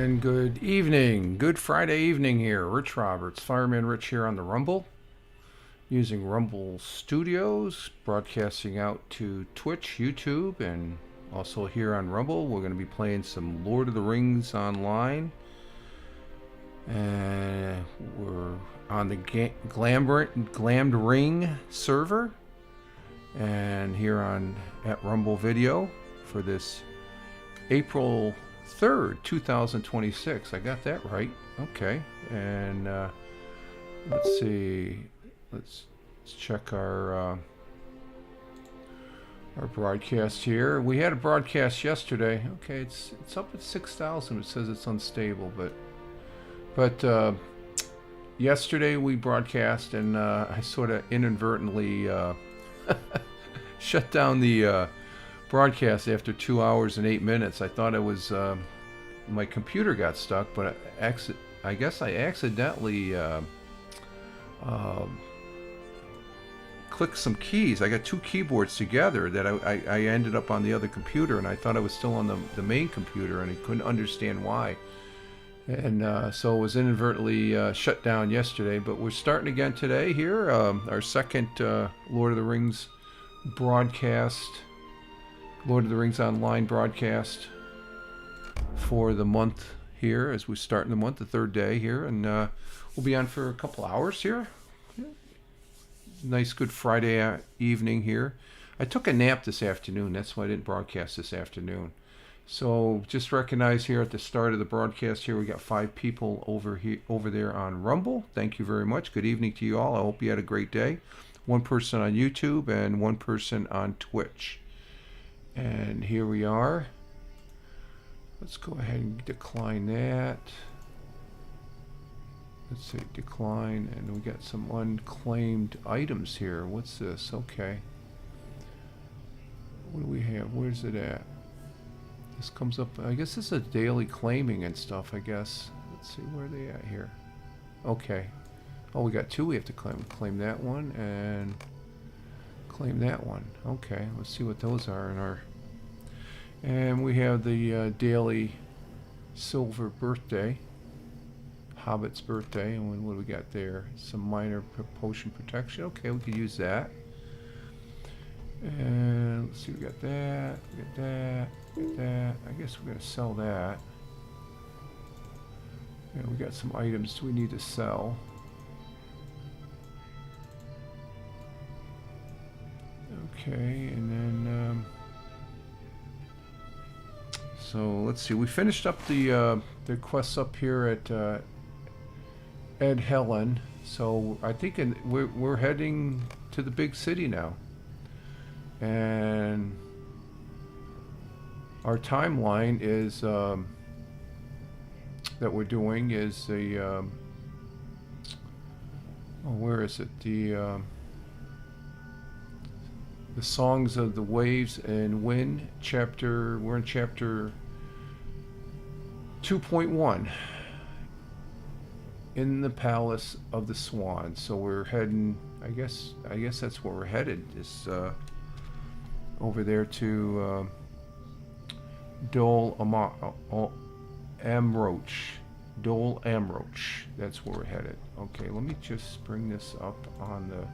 And good evening, good Friday evening here. Rich Roberts, Fireman Rich here on the Rumble, using Rumble Studios, broadcasting out to Twitch, YouTube, and also here on Rumble. We're going to be playing some Lord of the Rings online. And we're on the Glamdring server, and here at Rumble Video for this April 3rd, 2026. I got that right. Okay. And let's see. Let's check our broadcast here. We had a broadcast yesterday. Okay, it's up at 6,000. It says it's unstable, but yesterday we broadcast, and I sort of inadvertently shut down the broadcast after 2 hours and 8 minutes. I thought it was my computer got stuck, but I guess I accidentally clicked some keys. I got two keyboards together that I ended up on the other computer, and I thought I was still on the main computer, and I couldn't understand why. And so it was inadvertently shut down yesterday, but we're starting again today here. Our second Lord of the Rings broadcast. Lord of the Rings Online broadcast for the month here as we start in the month, the third day here, and we'll be on for a couple hours here. Nice good Friday evening here. I took a nap this afternoon, that's why I didn't broadcast this afternoon. So just recognize here at the start of the broadcast here, we got 5 people over there on Rumble. Thank you very much. Good evening to you all. I hope you had a great day. 1 person on YouTube and 1 person on Twitch. And here we are. Let's go ahead and decline that. Let's say decline, and we got some unclaimed items here. What's this? Okay. What do we have? Where's it at? This comes up, I guess this is a daily claiming and stuff, I guess. Let's see, where are they at here? Okay. Oh, we got 2 we have to claim. Claim that one and claim that one. Okay, let's see what those are in our... And we have the daily silver birthday, Hobbit's birthday, and what do we got there? Some minor potion protection. Okay, we could use that. And let's see, we got that, we got that, we got that. I guess we're gonna sell that. And we got some items we need to sell. Okay, and then so let's see. We finished up the quests up here at Ed Helen. So I think we're heading to the big city now, and our timeline is that we're doing is the oh, where is it? The Songs of the Waves and Wind chapter. We're in chapter 2.1 in the Palace of the Swan. So we're heading, I guess that's where we're headed, is over there to Dol Amroach. Dol Amroach. That's where we're headed. Okay, let me just bring this up on the...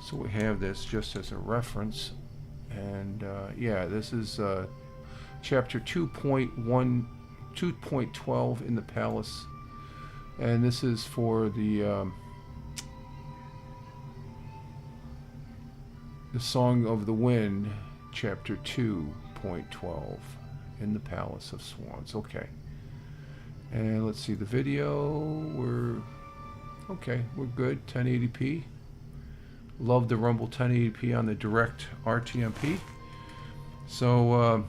So we have this just as a reference, and yeah, this is chapter 2.12 in the palace, and this is for the Song of the Wind, chapter 2.12 in the Palace of Swans. Okay, and let's see the video. We're good. 1080p. Love the Rumble 1080p on the direct RTMP. So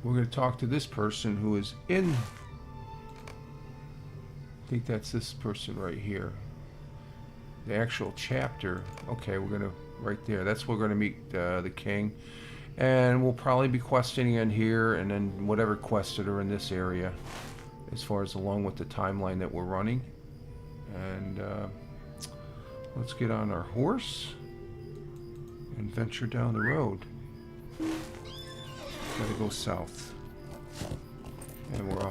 we're going to talk to this person who is in... I think that's this person right here. The actual chapter. Okay, we're going to... Right there. That's where we're going to meet the king. And we'll probably be questing in here, and then whatever quests that are in this area, as far as along with the timeline that we're running. And... let's get on our horse and venture down the road. Gotta go south.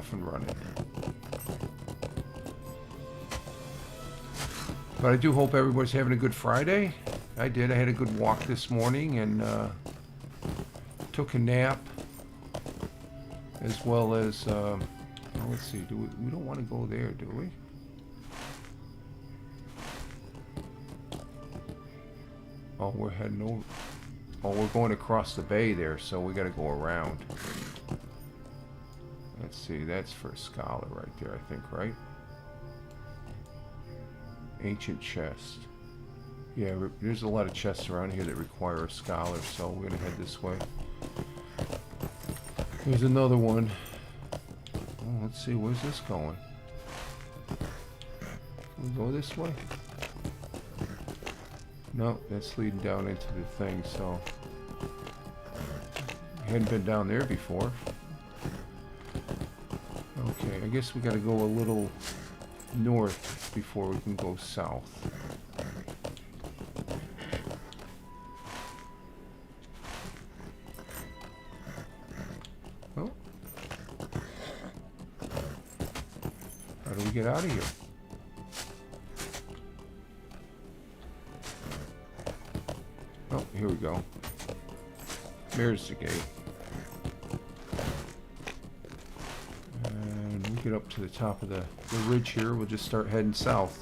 off and running. But I do hope everybody's having a good Friday. I did. I had a good walk this morning and took a nap, as well as well, let's see. We don't want to go there, do we? Oh, we're heading over. Oh, we're going across the bay there, so we got to go around. Let's see. That's for a scholar right there, I think, right? Ancient chest. Yeah, there's a lot of chests around here that require a scholar, so we're going to head this way. Here's another one. Oh, let's see, where's this going? Can we go this way? No, that's leading down into the thing, so... Hadn't been down there before. Okay, I guess we gotta go a little north before we can go south. Oh. How do we get out of here? Oh, here we go. There's the gate. And we get up to the top of the ridge here. We'll just start heading south.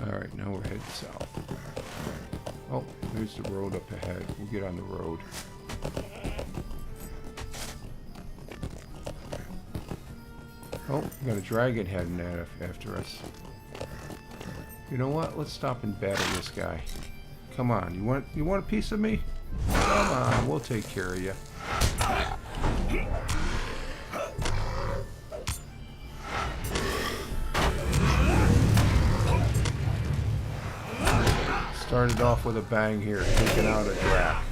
Alright, now we're heading south. Oh, there's the road up ahead. We'll get on the road. Oh, we got a dragon heading after us. You know what? Let's stop and battle this guy. Come on, you want a piece of me? Come on, we'll take care of you. Started off with a bang here, taking out a drac.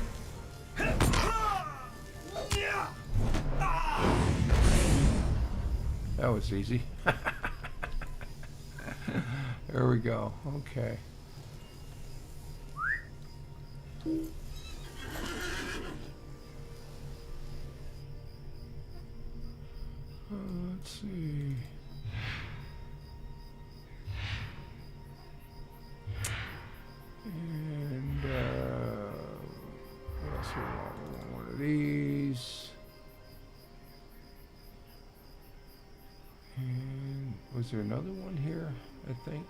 That was easy. There we go. Okay. Let's see. And what else we want? We want one of these. And was there another one here? I think.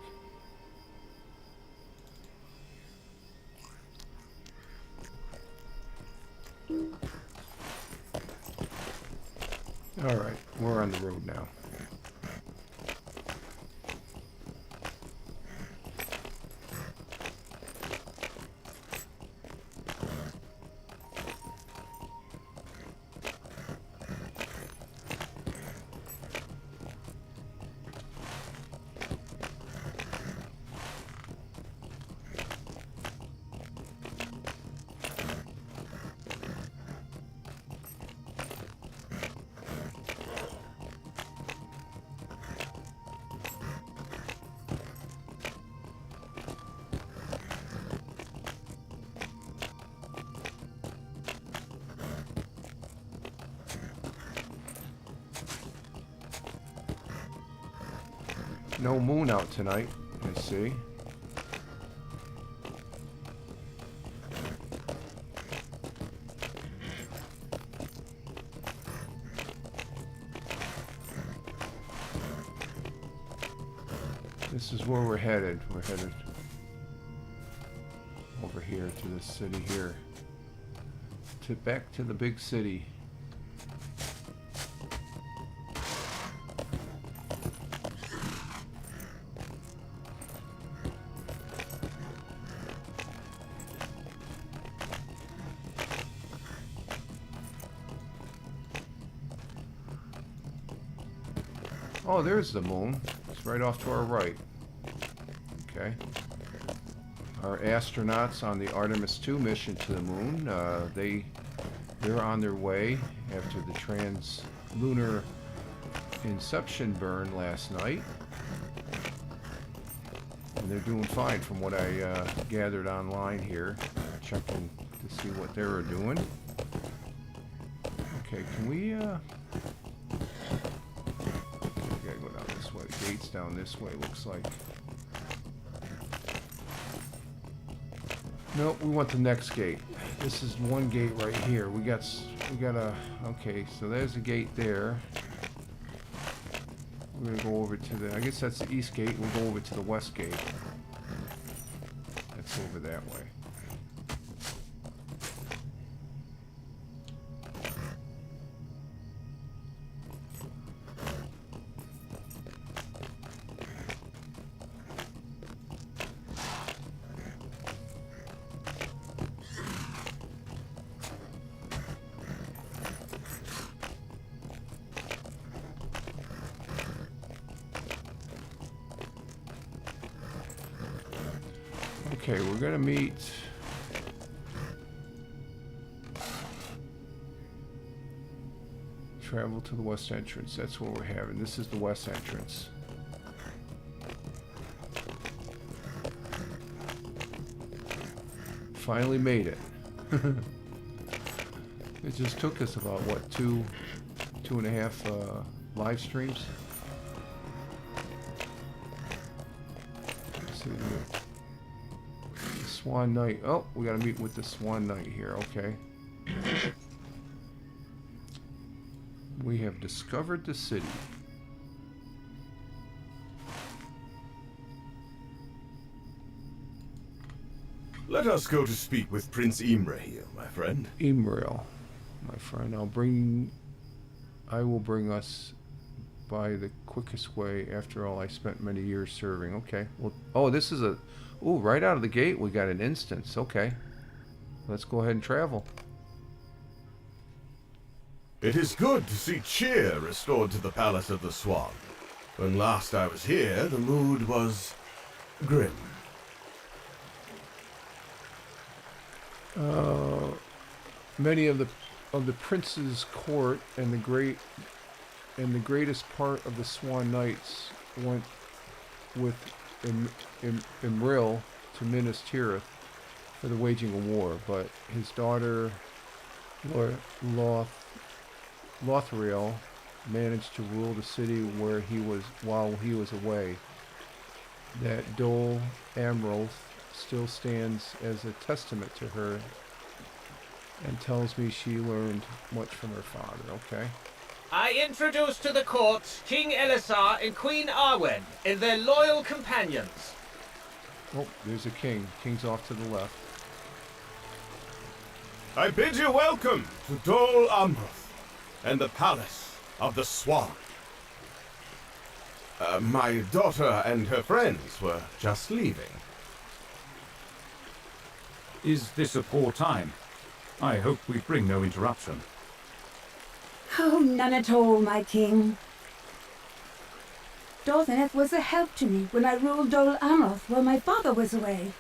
All right, we're on the road now. No moon out tonight, I see. This is where we're headed. We're headed over here to this city here. Back to the big city. Oh, there's the moon. It's right off to our right. Okay. Our astronauts on the Artemis 2 mission to the moon, they're on their way after the trans-lunar inception burn last night. And they're doing fine from what I gathered online here, checking to see what they were doing. Okay, can we, we gotta go down this way. The gate's down this way, looks like. Nope, we want the next gate. This is one gate right here. We got a, okay, so there's a gate there. We're gonna go over to the, I guess that's the east gate. We'll go over to the west gate. That's over that way. Okay, we're gonna meet travel to the west entrance. That's what we're having. This is the west entrance. Finally made it. It just took us about what, two and a half live streams. Let's see here. Swan Knight. Oh, we gotta meet with the Swan Knight here. Okay. We have discovered the city. Let us go to speak with Prince Imrahil, my friend. Imrahil, my friend. I will bring us by the quickest way. After all, I spent many years serving. Okay. Well, oh, this is a... Ooh, right out of the gate, we got an instance. Okay. Let's go ahead and travel. It is good to see cheer restored to the Palace of the Swan. When last I was here, the mood was grim. Many of the prince's court and the greatest part of the Swan Knights went with Imrahil to Minas Tirith for the waging of war, but his daughter Lothriel managed to rule the city while he was away. That Dol Amroth still stands as a testament to her and tells me she learned much from her father. Okay. I introduce to the court King Elisar and Queen Arwen and their loyal companions. Oh, there's a king. King's off to the left. I bid you welcome to Dol Amroth and the Palace of the Swan. My daughter and her friends were just leaving. Is this a poor time? I hope we bring no interruption. Oh, none at all, my king. Dorthaneth was a help to me when I ruled Dol Amroth while my father was away.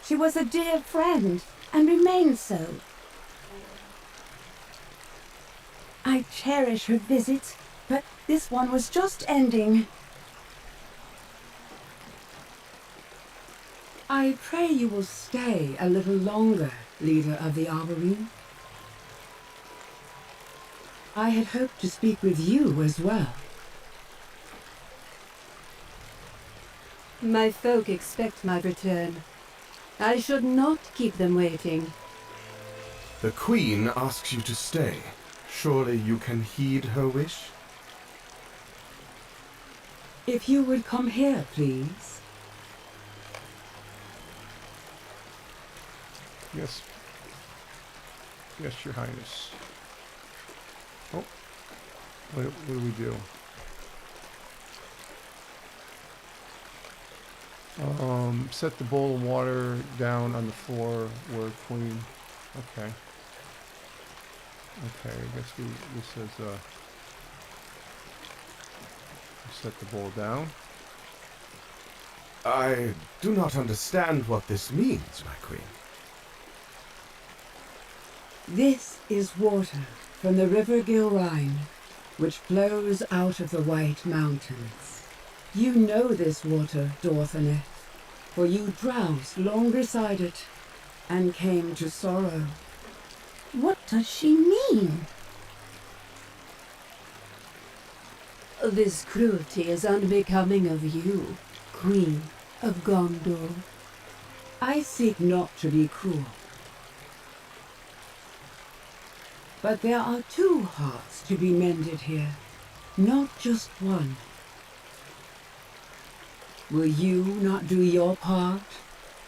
She was a dear friend, and remains so. I cherish her visits, but this one was just ending. I pray you will stay a little longer, leader of the Arboreal. I had hoped to speak with you as well. My folk expect my return. I should not keep them waiting. The Queen asks you to stay. Surely you can heed her wish? If you would come here, please. Yes. Yes, Your Highness. Oh. What do we do? Set the bowl of water down on the floor where Queen... Okay. Okay, I guess this is, Set the bowl down. I do not understand what this means, my queen. This is water from the river Gilrine, which flows out of the White Mountains. You know this water, Dorthaneth, for you drowsed long beside it and came to sorrow. What does she mean? This cruelty is unbecoming of you, Queen of Gondor. I seek not to be cruel. But there are two hearts to be mended here, not just one. Will you not do your part,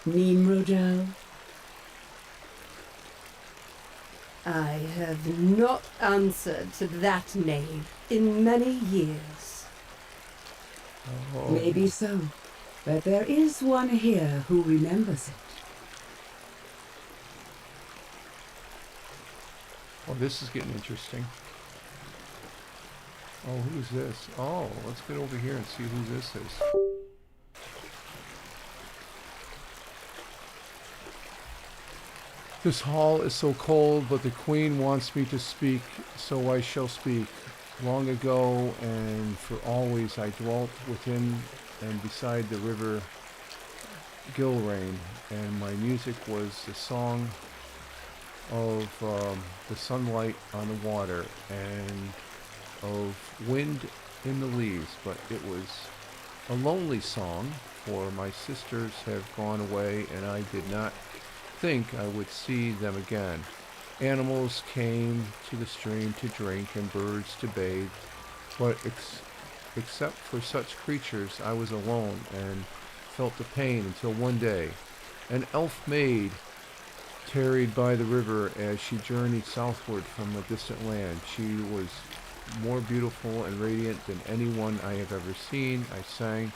Nimrodel? I have not answered to that name in many years. Oh. Maybe so, but there is one here who remembers it. Oh, this is getting interesting. Oh, who's this? Oh, let's get over here and see who this is. This hall is so cold, but the queen wants me to speak, so I shall speak. Long ago and for always I dwelt within and beside the river Gilrain, and my music was the song of the sunlight on the water and of wind in the leaves, but it was a lonely song, for my sisters have gone away and I did not think I would see them again. Animals came to the stream to drink and birds to bathe, but except for such creatures I was alone and felt the pain until one day an elf maid tarried by the river as she journeyed southward from a distant land. She was more beautiful and radiant than anyone I have ever seen. I sang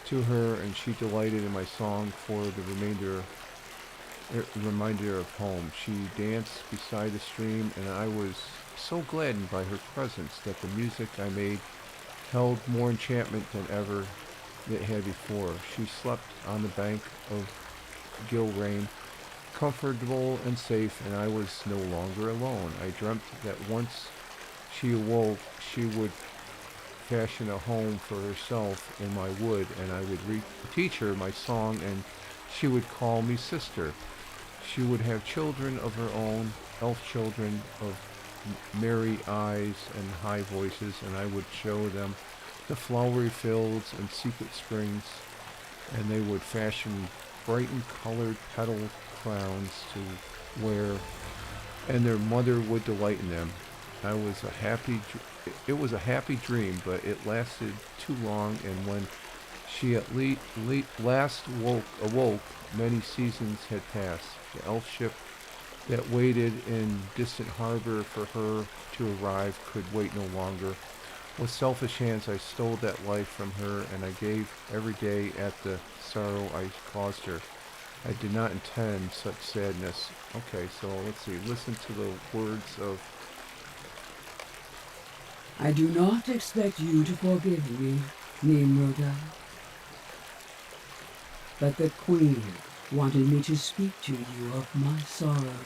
to her and she delighted in my song for the reminder of home. She danced beside the stream and I was so gladdened by her presence that the music I made held more enchantment than ever it had before. She slept on the bank of Gilrain, comfortable and safe, and I was no longer alone. I dreamt that once she awoke, she would fashion a home for herself in my wood, and I would teach her my song, and she would call me sister. She would have children of her own, elf children of merry eyes and high voices, and I would show them the flowery fields and secret springs, and they would fashion bright and colored petal crowns to wear, and their mother would delight in them. It was a happy dream, but it lasted too long, and when she at last awoke, many seasons had passed. The elf ship that waited in distant harbor for her to arrive could wait no longer. With selfish hands I stole that life from her, and I gave every day at the sorrow I caused her. I did not intend such sadness. Okay, so let's see. Listen to the words of... I do not expect you to forgive me, Nimrodel. But the Queen wanted me to speak to you of my sorrow.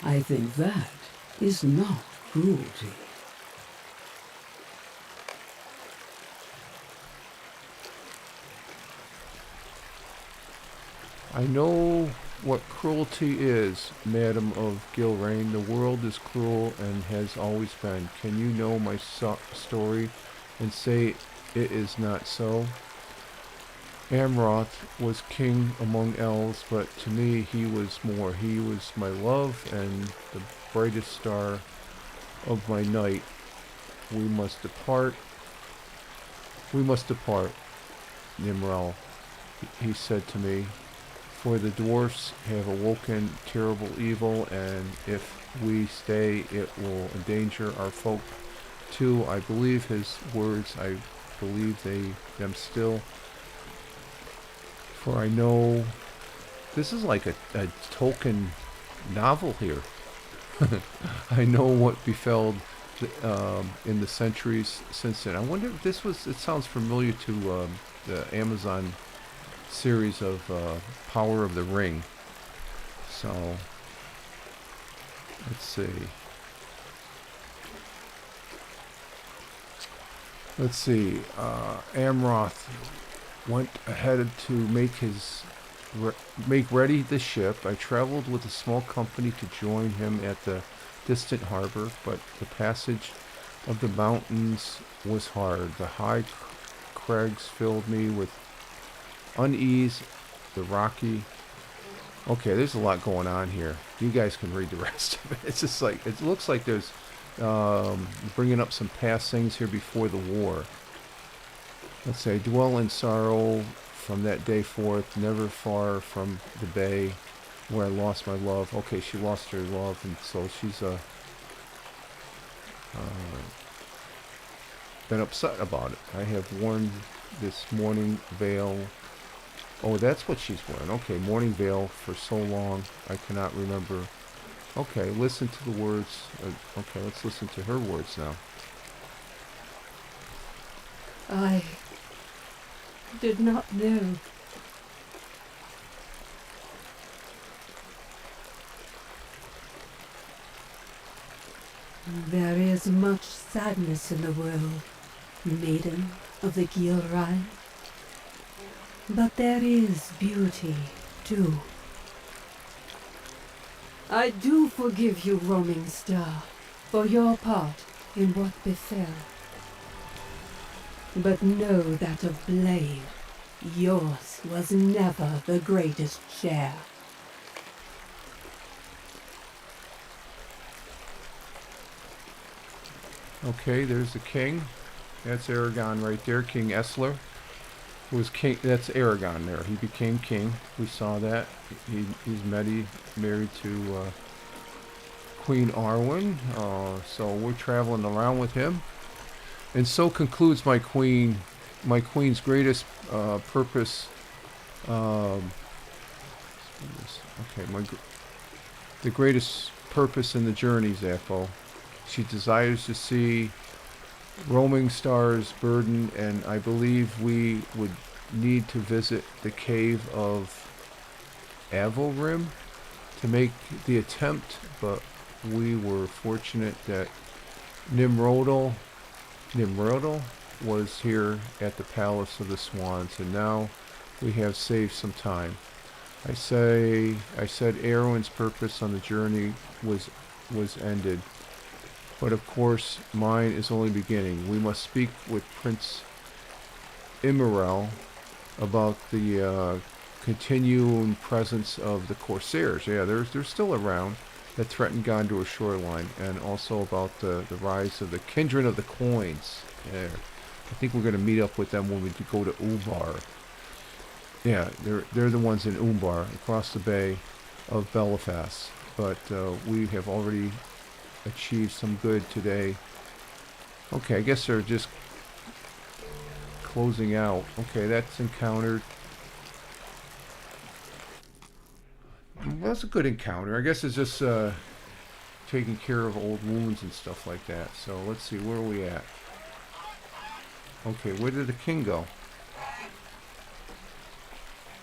I think that is not cruelty. I know what cruelty is, Madam of Gilrain. The world is cruel and has always been. Can you know my story and say it is not so? Amroth was king among elves, but to me he was more. He was my love and the brightest star of my night. We must depart. We must depart, Nimrod, he said to me, for the dwarfs have awoken terrible evil, and if we stay it will endanger our folk too. I believe his words, I believe them still. For I know this is like a Tolkien novel here. I know what befell in the centuries since then. I wonder if this was. It sounds familiar to the Amazon series of Power of the Ring. So let's see. Let's see. Amroth went ahead to make ready the ship. I traveled with a small company to join him at the distant harbor, but the passage of the mountains was hard. The high crags filled me with unease. The rocky. Okay, there's a lot going on here. You guys can read the rest of it. It's just like, it looks like there's bringing up some past things here before the war. Let's say, dwell in sorrow from that day forth, never far from the bay where I lost my love. Okay, she lost her love, and so she's been upset about it. I have worn this mourning veil. Oh, that's what she's wearing. Okay, mourning veil for so long, I cannot remember. Okay, listen to the words. Okay, let's listen to her words now. I did not know. There is much sadness in the world, maiden of the Gilrine. But there is beauty, too. I do forgive you, roaming star, for your part in what befell. But know that of blame, yours was never the greatest share. Okay, there's the king. That's Aragon right there, King Essler. Who was king? That's Aragon there. He became king. We saw that. He's married to Queen Arwen. So we're traveling around with him. And so concludes my queen's greatest purpose. Okay, the greatest purpose in the journey, Zappo. She desires to see roaming stars burden, and I believe we would need to visit the cave of Avalrim to make the attempt, but we were fortunate that Nimrodal was here at the Palace of the Swans, and now we have saved some time. I said Erwin's purpose on the journey was ended. But of course, mine is only beginning. We must speak with Prince Imerel about the continuing presence of the Corsairs. Yeah, they're still around, that threaten Gondor's shoreline, and also about the rise of the Kindred of the Coins. Yeah, I think we're going to meet up with them when we go to Umbar. Yeah, they're the ones in Umbar, across the bay of Belfast. But we have already achieved some good today. Okay, I guess they're just closing out. Okay, that's encountered. Well, that's a good encounter. I guess it's just taking care of old wounds and stuff like that. So let's see, where are we at? Okay, where did the king go?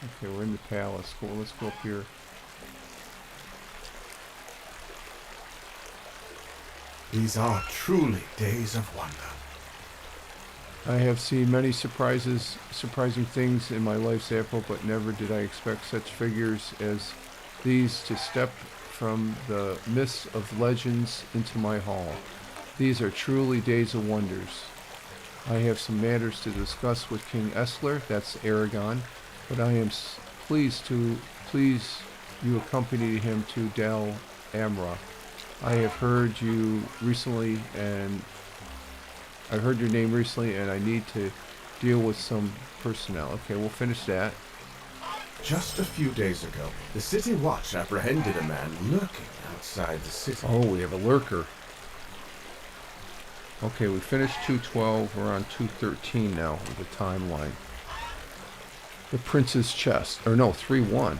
Okay, we're in the palace. Cool, let's go up here. These are truly days of wonder. I have seen many surprising things in my life, Zappo, but never did I expect such figures as these to step from the mists of legends into my hall. These are truly days of wonders. I have some matters to discuss with King Essler, that's Aragon, but I am pleased you accompany him to Dal Amra. I have heard you recently, and I've heard your name recently, and I need to deal with some personnel. Okay, we'll finish that. Just a few days ago, the City Watch apprehended a man lurking outside the city. Oh, we have a lurker. Okay, we finished 212. We're on 213 now with the timeline. The Prince's Chest. Or no, 3-1.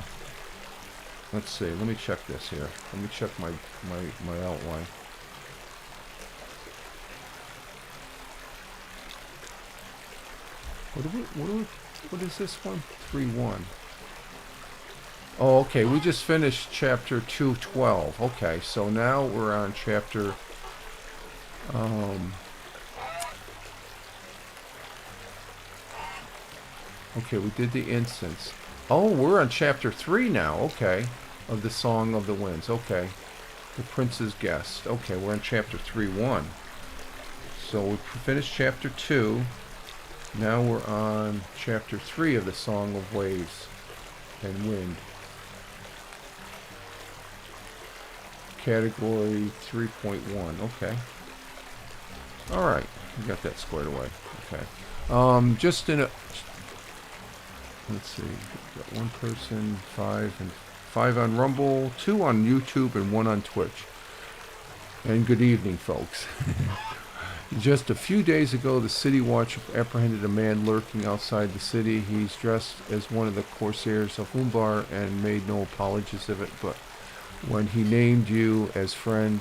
Let's see. Let me check this here. Let me check my outline. What is this one? 3-1. Oh, okay. We just finished chapter 212. Okay, so now we're on chapter. Okay, we did the incense. Oh, we're on chapter 3 now. Okay, of the Song of the Winds. Okay, the Prince's Guest. Okay, we're on chapter 3-1. So we finished chapter 2. Now we're on chapter 3 of the Song of Waves and Wind. Category 3.1. Okay. Alright. We got that squared away. Okay. Just in a... Let's see. We've got one person, 5 on Rumble, 2 on YouTube, and 1 on Twitch. And good evening, folks. Just a few days ago, the City Watch apprehended a man lurking outside the city. He's dressed as one of the Corsairs of Umbar and made no apologies of it, but when he named you as a friend,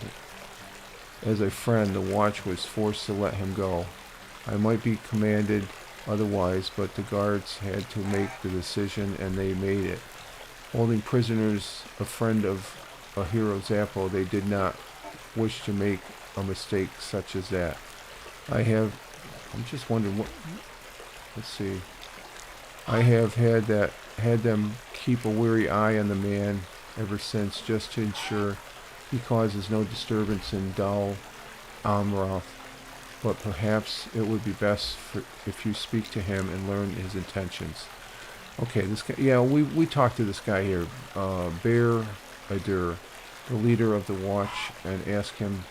the Watch was forced to let him go. I might be commanded otherwise, but the guards had to make the decision, and they made it. Holding prisoners a friend of a hero Zappo, they did not wish to make a mistake such as that. I'm just wondering what, let's see. I have had them keep a wary eye on the man ever since, just to ensure he causes no disturbance in Dal Amroth. But perhaps it would be best if you speak to him and learn his intentions. Okay, this guy, yeah, we talked to this guy here, Bear Adur, the leader of the Watch, and asked him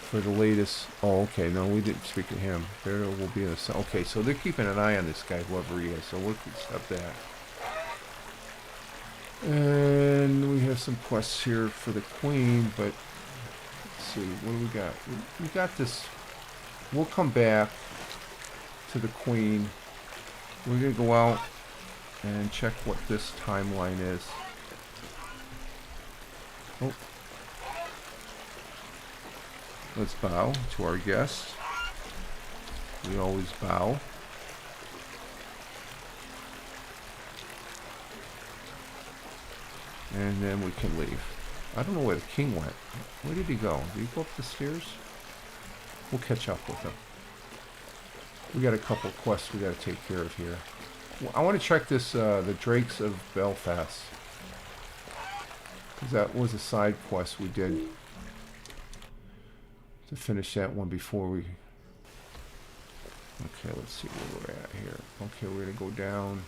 for the latest. Oh, okay, no, we didn't speak to him. Bear will be in the... Okay, so they're keeping an eye on this guy, whoever he is, so we'll stop that. And we have some quests here for the Queen, but let's see, what do we got? We got this... We'll come back to the Queen. We're going to go out and check what this timeline is. Oh. Let's bow to our guests. We always bow. And then we can leave. I don't know where the king went. Where did he go? Did he go up the stairs? We'll catch up with him. We got a couple quests we got to take care of here. I want to check this, the Drakes of Belfast. Because that was a side quest we did to finish that one before we... Okay, let's see where we're at here. Okay, we're going to go down.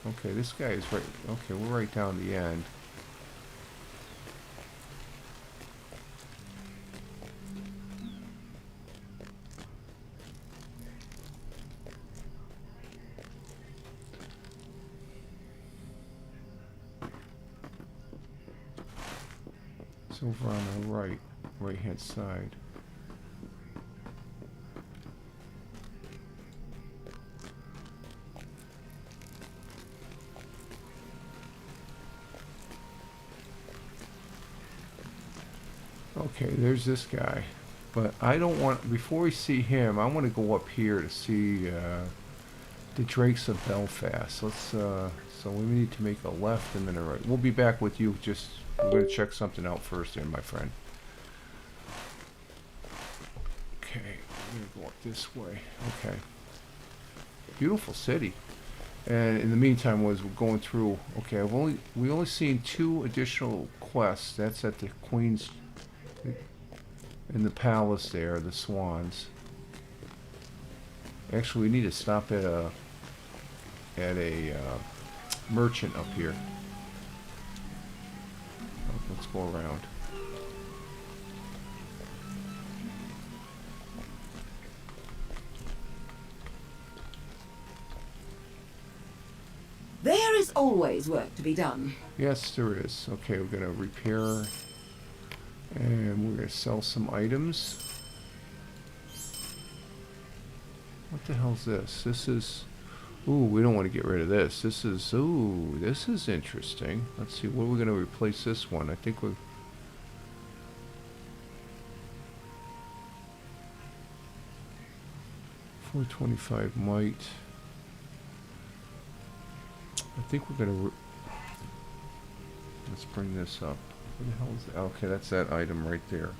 Okay, this guy is right... Okay, we're right down the end. It's over on the right-hand side. Okay, there's this guy. But I don't want, before we see him, I want to go up here to see the Drakes of Belfast. Let's, so we need to make a left and then a right. We'll be back with you. Just, we're going to check something out first here, my friend. Okay, we're going to go up this way. Okay. Beautiful city. And in the meantime, was we're going through, okay, we only seen 2 additional quests. That's at the Queen's, in the palace there, the Swans. Actually, we need to stop at a merchant up here. Let's go around. There is always work to be done. Yes, there is. Okay, we're going to repair, and we're going to sell some items. What the hell's this? This is... Ooh, we don't want to get rid of this. This is... Ooh, this is interesting. Let's see, what are we going to replace this one? I think we're... 425 might. I think we're gonna... Let's bring this up. What the hell is that? Okay, that's that item right there.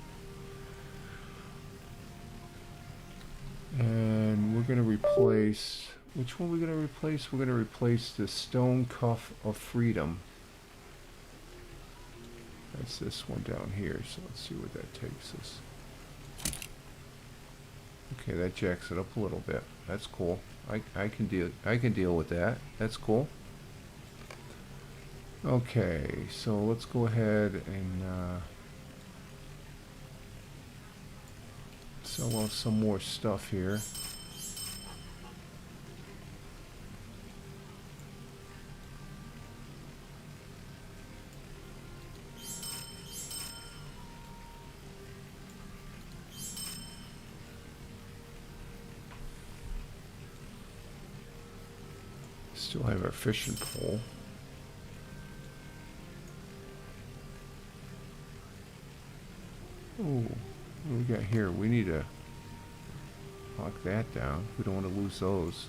And we're gonna replace... Which one are we gonna replace? We're gonna replace the Stone Cuff of Freedom. That's this one down here, so let's see where that takes us. Okay, that jacks it up a little bit. That's cool. I can deal with that. That's cool. Okay, so let's go ahead and sell off some more stuff here. Still have our fishing pole. Oh, what do we got here? We need to lock that down. We don't want to lose those.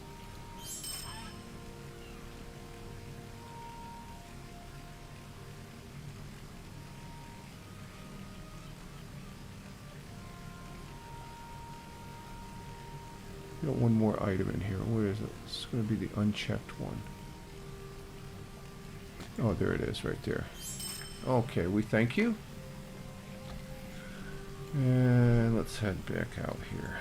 Got one more item in here. Where is it? It's going to be the unchecked one. Oh, there it is right there. Okay, we thank you. And let's head back out here.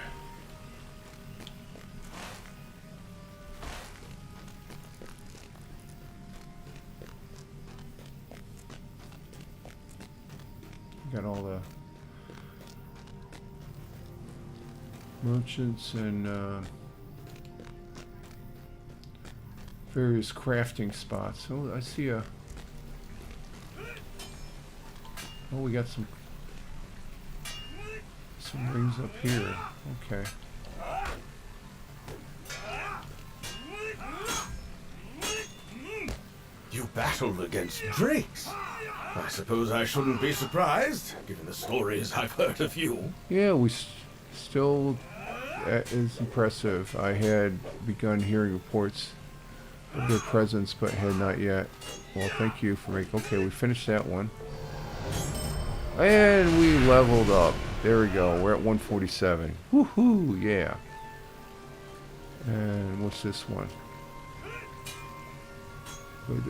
Got all the merchants and various crafting spots. Oh, I see a... Oh, we got some rings up here. Okay. You battled against drakes. I suppose I shouldn't be surprised, given the stories I've heard of you. Yeah, we still... That is impressive. I had begun hearing reports of their presence, but had not yet. Well, thank you for making... Okay, we finished that one. And we leveled up. There we go. We're at 147. Woohoo! Yeah. And what's this one?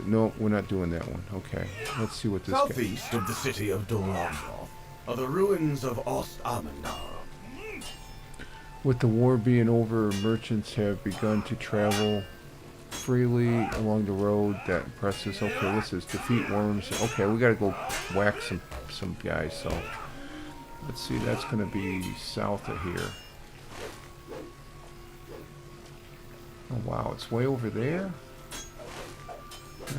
No, we're not doing that one. Okay. Let's see what this guy... Southeast of the city of Glamdring are the ruins of Ost-Amendar. With the war being over, merchants have begun to travel freely along the road that impresses. Okay, this is defeat worms. Okay, we gotta go whack some guys, so let's see, that's gonna be south of here. Oh wow, it's way over there?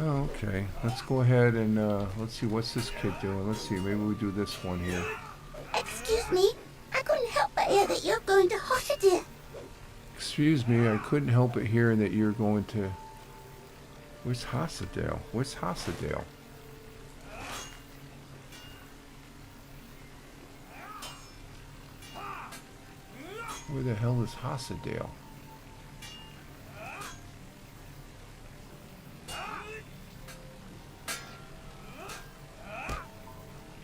Oh, okay. Let's go ahead and let's see, what's this kid doing? Let's see, maybe we do this one here. Excuse me, I couldn't help but hear that you're going to Hoshadir. Excuse me, I couldn't help but hearing that you're going to... Where's Hoshadale? Where's Hoshadale? Where the hell is Hoshadale?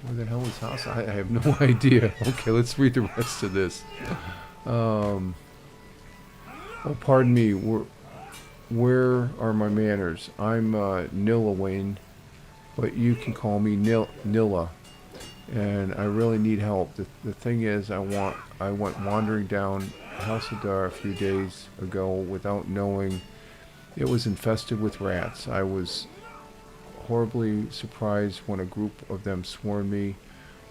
Where the hell is Hoshadale? I have no idea. Okay, let's read the rest of this. Oh, pardon me. Where are my manners? I'm Nilawayne, but you can call me Nilla, and I really need help. The thing is, I went wandering down Hoshadar a few days ago without knowing it was infested with rats. I was horribly surprised when a group of them swarmed me,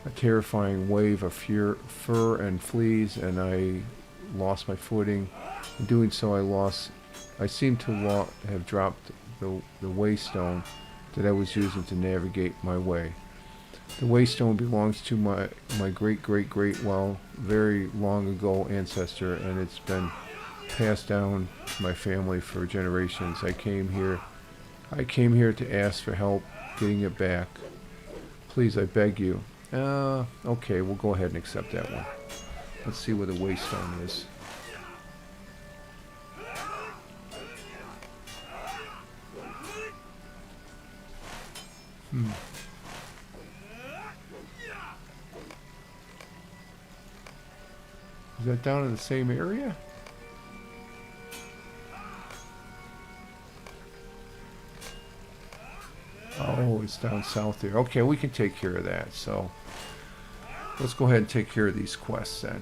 a terrifying wave of fur and fleas, and I lost my footing. In doing so, I seem to have dropped the waystone that I was using to navigate my way. The waystone belongs to my great very long ago ancestor, and it's been passed down to my family for generations. I came here to ask for help getting it back. Please, I beg you. Okay, we'll go ahead and accept that one. Let's see where the waystone is. Is that down in the same area? Oh, it's down south there. Okay, we can take care of that. So let's go ahead and take care of these quests then.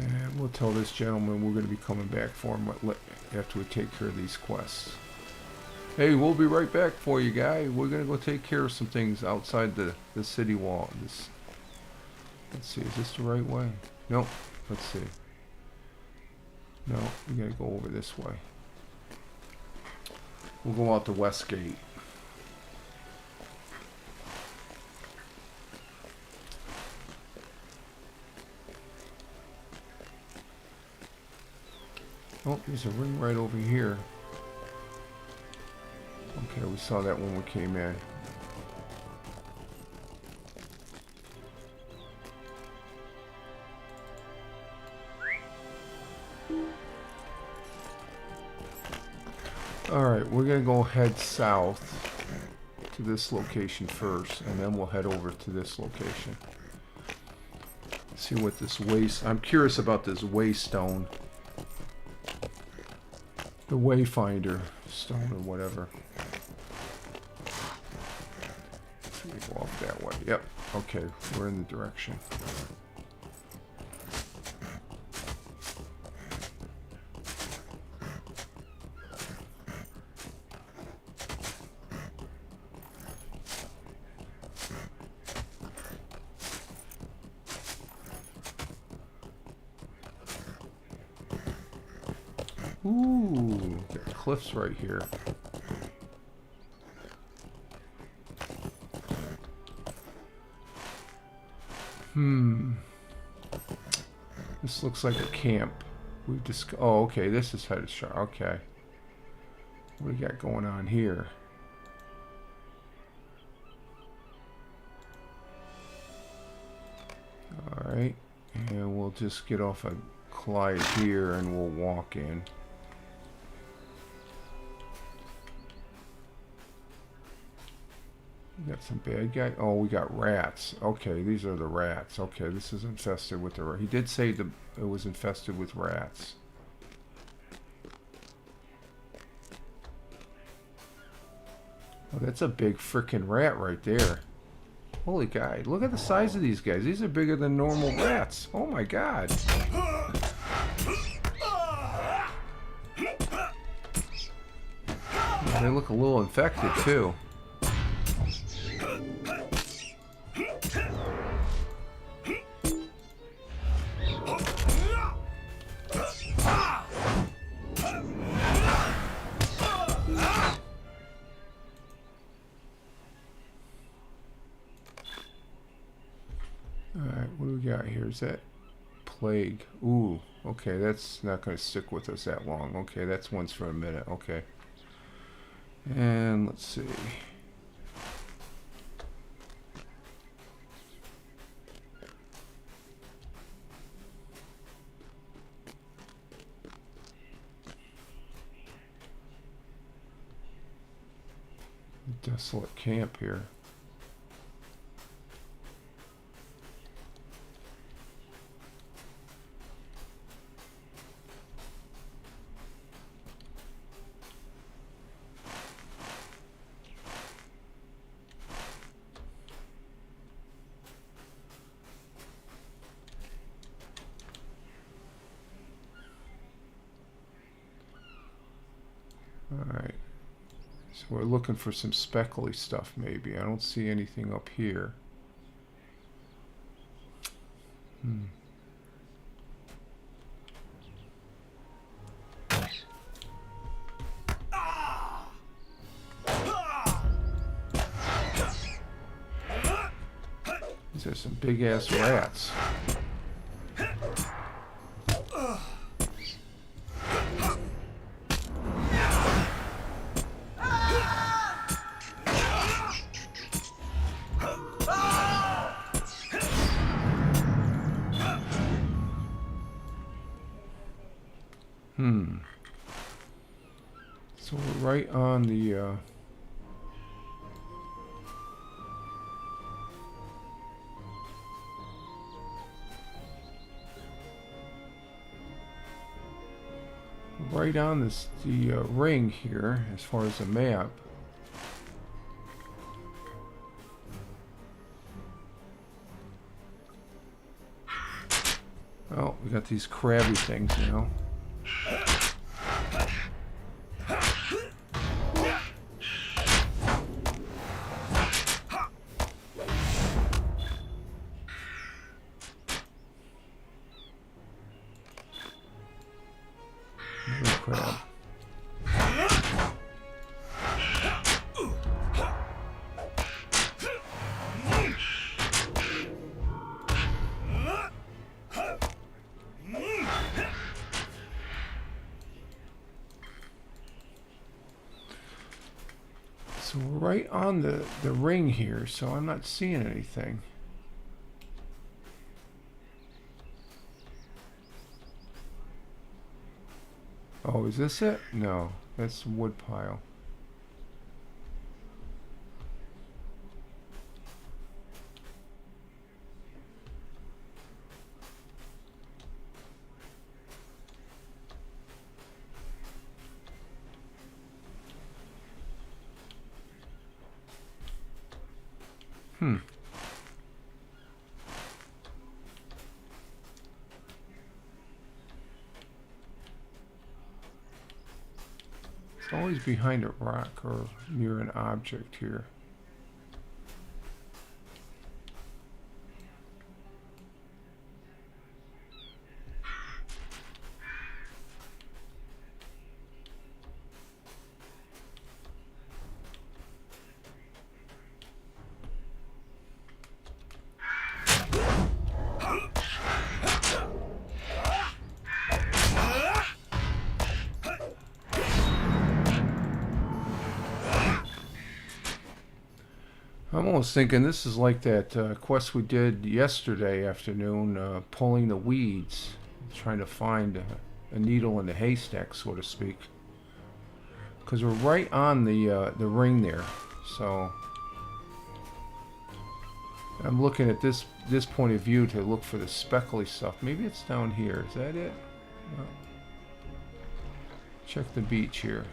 And we'll tell this gentleman we're going to be coming back for him after we take care of these quests. Hey, we'll be right back for you, guy. We're going to go take care of some things outside the city wall. Let's see, is this the right way? Nope. Let's see. No, we got to go over this way. We'll go out the west gate. Oh, there's a ring right over here. Okay, we saw that when we came in. Alright, we're going to go head south to this location first, and then we'll head over to this location. See what this waste... I'm curious about this waystone. The Wayfinder stone or whatever. We go off that way. Yep. Okay, we're in the direction. Ooh, got cliffs right here. This looks like a camp. We've just... Oh, okay, this is headed shot. Okay. What do we got going on here? Alright. And we'll just get off a Clyde here and we'll walk in. We got some bad guy. Oh, we got rats. Okay, these are the rats. Okay, this is infested with the... He did say it was infested with rats. Oh, that's a big freaking rat right there. Holy God, look at the size of these guys. These are bigger than normal rats. Oh my God. Yeah, they look a little infected too. Alright, what do we got here? Is that plague? Ooh, okay, that's not going to stick with us that long. Okay, that's once for a minute. Okay. And let's see. Desolate camp here. Alright. So we're looking for some speckly stuff maybe. I don't see anything up here. These are some big ass rats. So we're right on the right on this ring here as far as the map. Oh, we got these crabby things now. Another crab. So we're right on the ring here, so I'm not seeing anything. Oh, is this it? No, that's the wood pile. It's always behind a rock or near an object here. I'm almost thinking this is like that quest we did yesterday afternoon, pulling the weeds, trying to find a needle in the haystack, so to speak. Because we're right on the ring there, so I'm looking at this point of view to look for the speckly stuff. Maybe it's down here. Is that it? No. Check the beach here.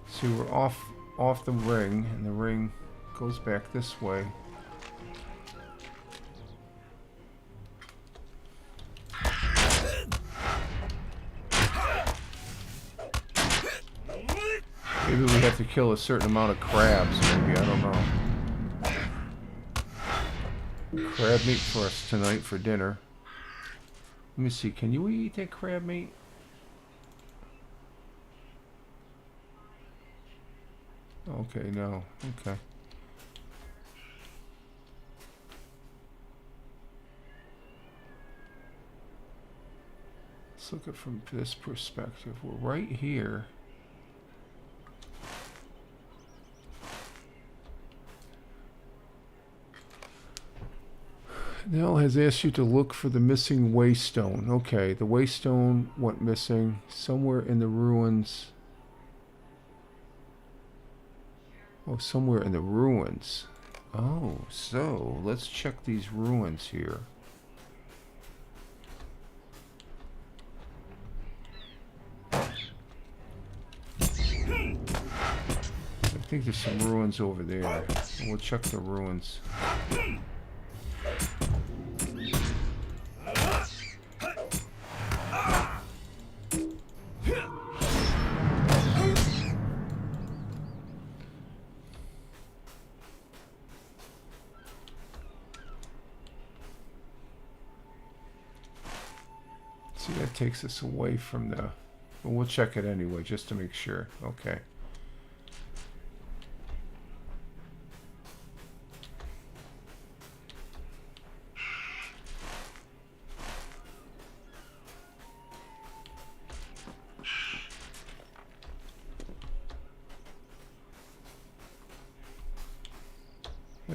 See, we're off the ring, and the ring goes back this way. Maybe we have to kill a certain amount of crabs, maybe, I don't know. Crab meat for us tonight for dinner. Let me see, can you eat that crab meat? Okay, no, okay. Let's look at it from this perspective. We're right here. Nell has asked you to look for the missing waystone. Okay, the waystone went missing somewhere in the ruins. Oh, somewhere in the ruins. Oh, so let's check these ruins here. I think there's some ruins over there. We'll check the ruins. See, that takes us away from the... Well, we'll check it anyway, just to make sure. Okay.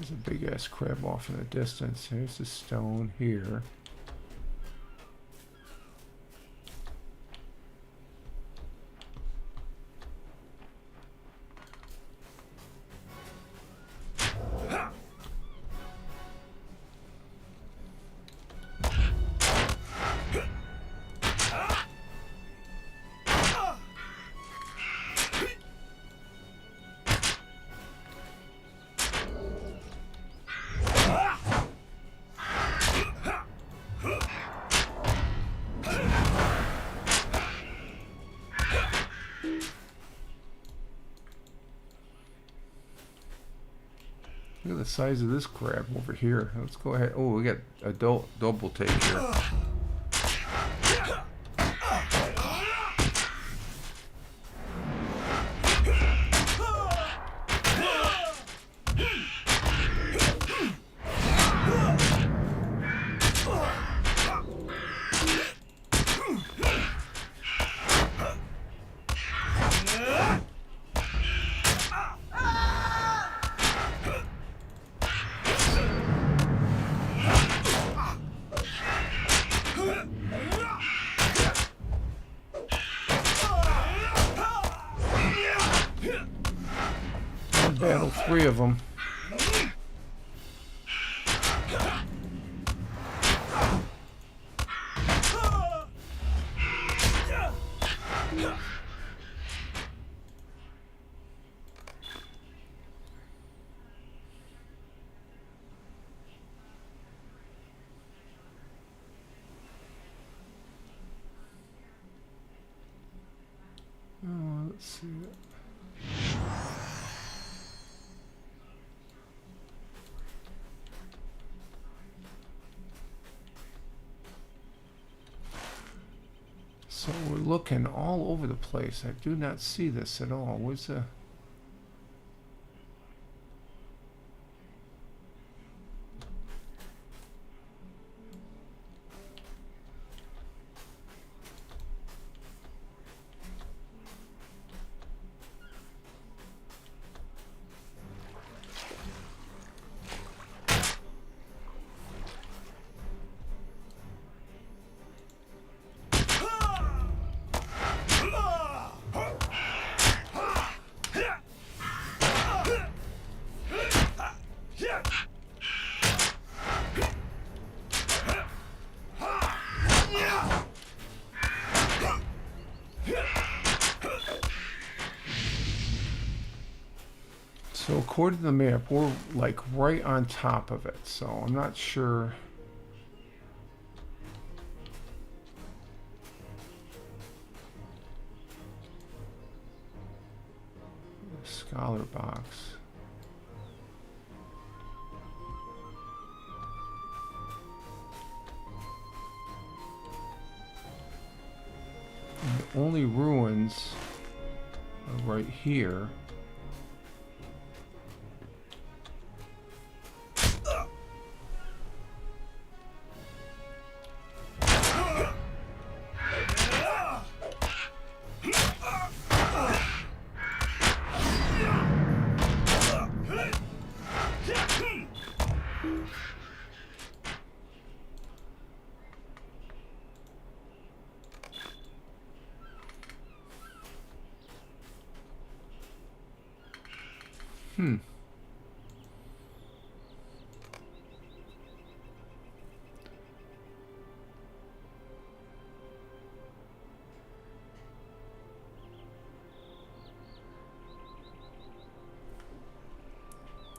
There's a big ass crab off in the distance. There's the stone here. Look at the size of this crab over here. Let's go ahead. Oh, we got a double take here. Battle 3 of them. Let's see. So we're looking all over the place. I do not see this at all. Where's the... So according to the map, we're like right on top of it. So I'm not sure. Scholar box. And the only ruins are right here.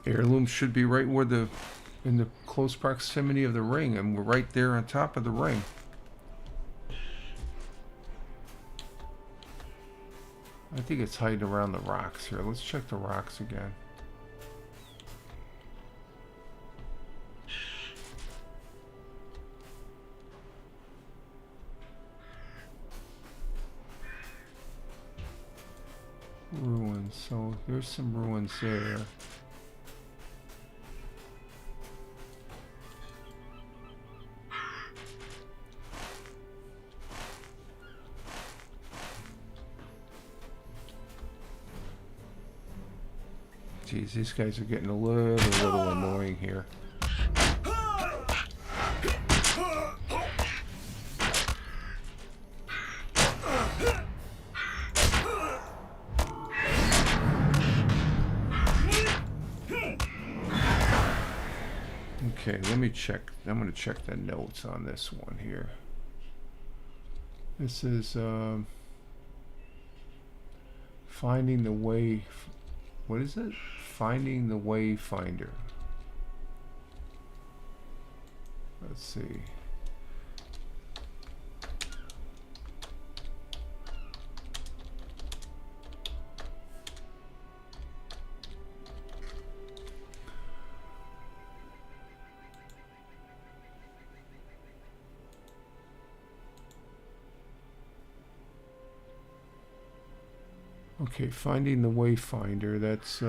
Heirloom should be right where in the close proximity of the ring, and we're right there on top of the ring. I think it's hiding around the rocks here. Let's check the rocks again. Ruins. So there's some ruins there. geez, these guys are getting a little annoying here. Okay, let me check. I'm going to check the notes on this one here. This is finding the way. What is it? Finding the Wayfinder. Let's see. Okay, finding the Wayfinder, that's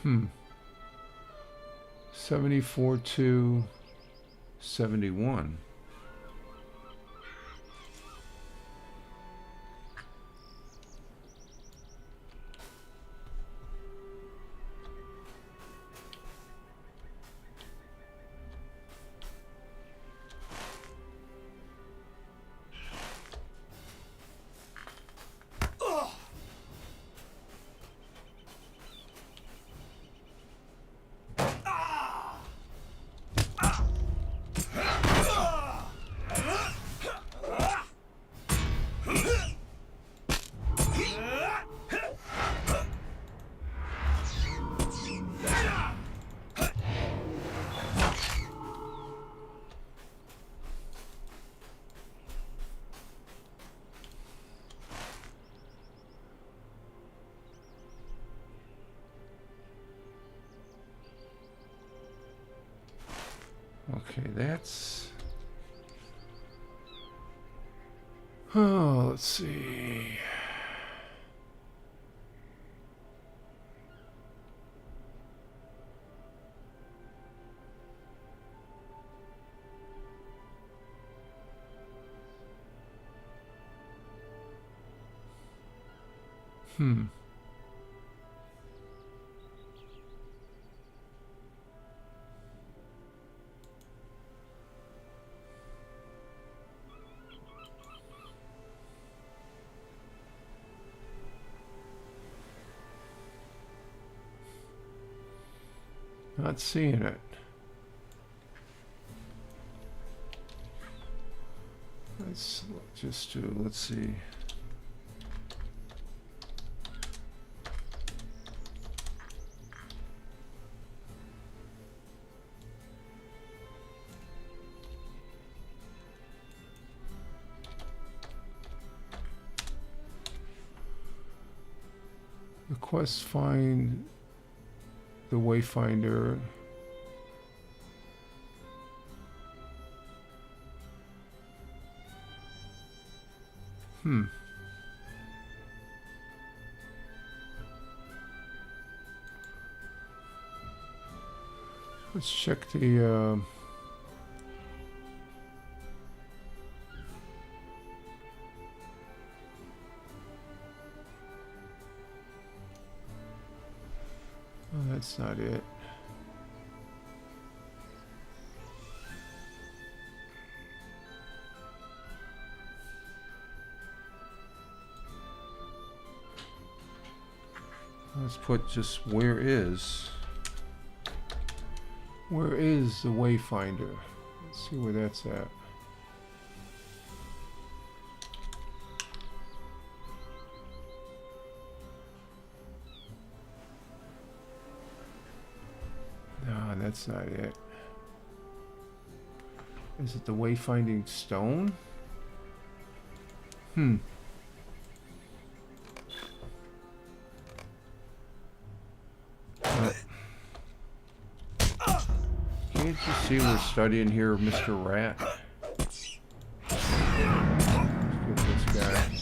hmm. 74 to 71. Okay, that's... Oh, let's see. Hmm. Not seeing it. Let's just do, let's see. The quest find the Wayfinder. Hmm. Let's check the oh, that's not it. Let's put just where is the Wayfinder? Let's see where that's at. No, that's not it. Is it the Wayfinding Stone? Hmm. Can't Can't you see we're studying here, Mr. Rat? Let's get this guy.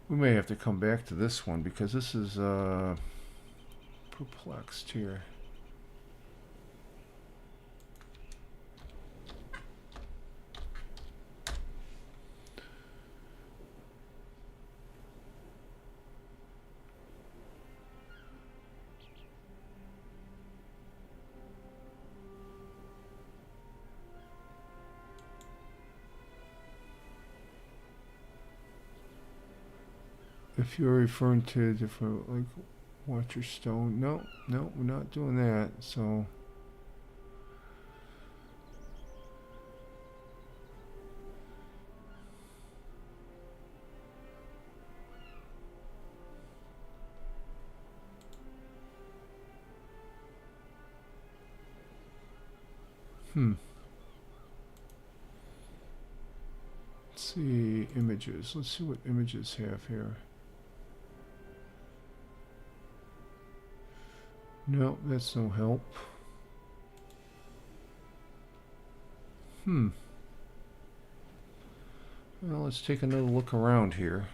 We may have to come back to this one because this is perplexed here. If you're referring to different, like, Watcher Stone, no, we're not doing that. So, let's see images. Let's see what images have here. No, that's no help. Well, let's take another look around here.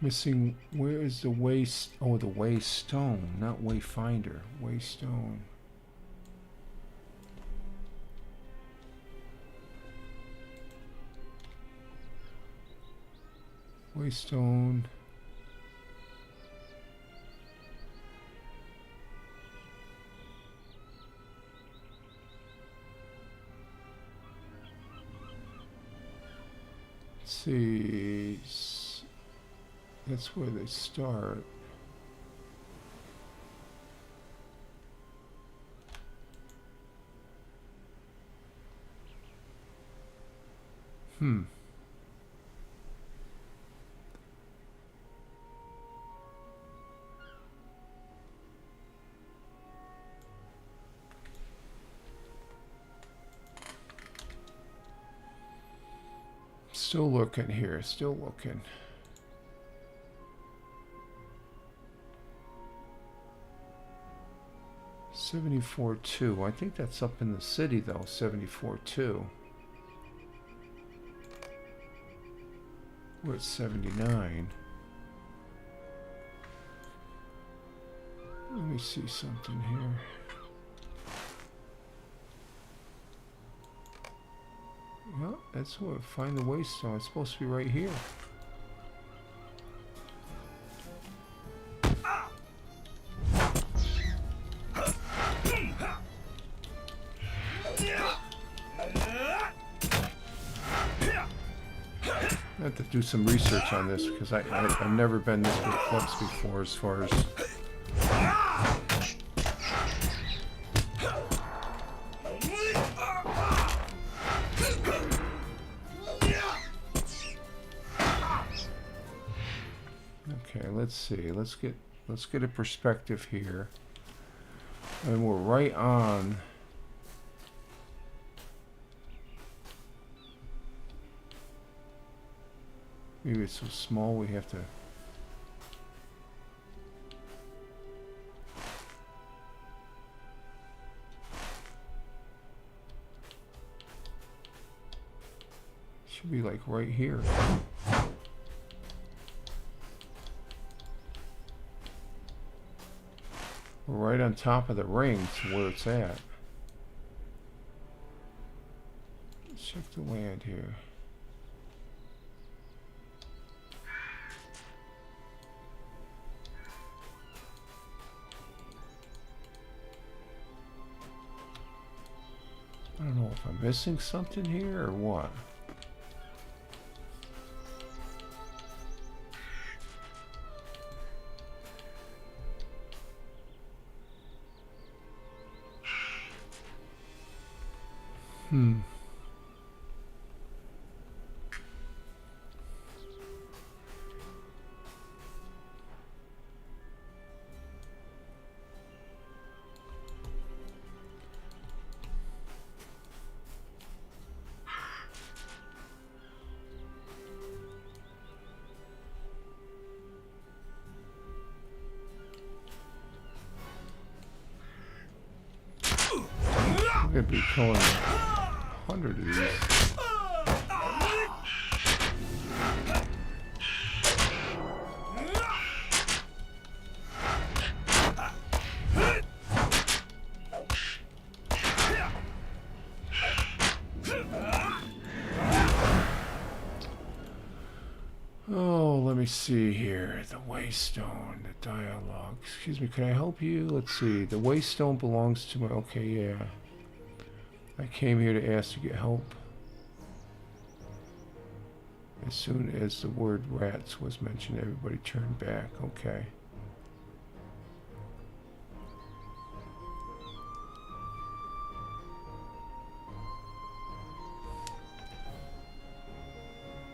Missing, where is the way? Oh, the way stone, not wayfinder. Way stone. Waystone. Let's see. That's where they start. Still looking here, still looking. $74.2. I think that's up in the city though, $74.2. We're at 79. Let me see something here. Well, that's where find the waystone. It's supposed to be right here. I have to do some research on this because I've never been this perplexed before as far as. Okay, let's see. Let's get a perspective here. And we're right on. Maybe it's so small we have to. Should be like right here. We're right on top of the ring to where it's at. Let's check the land here. I don't know if I'm missing something here or what. gonna be killing 100 of these. Oh, let me see here. The Waystone, the dialogue. Excuse me, can I help you? Let's see. The Waystone belongs to my... Okay, yeah. I came here to ask to get help. As soon as the word rats was mentioned, everybody turned back. Okay.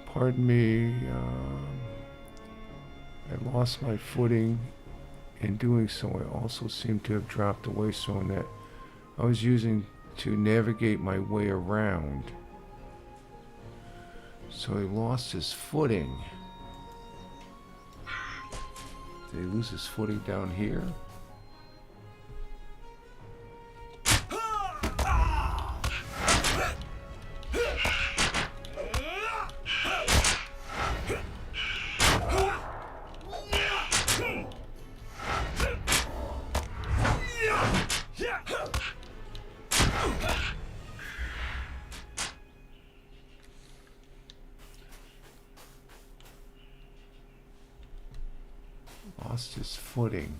Pardon me, I lost my footing. In doing so, I also seem to have dropped the waystone that I was using to navigate my way around. So he lost his footing. Did he lose his footing down here? Lost his footing.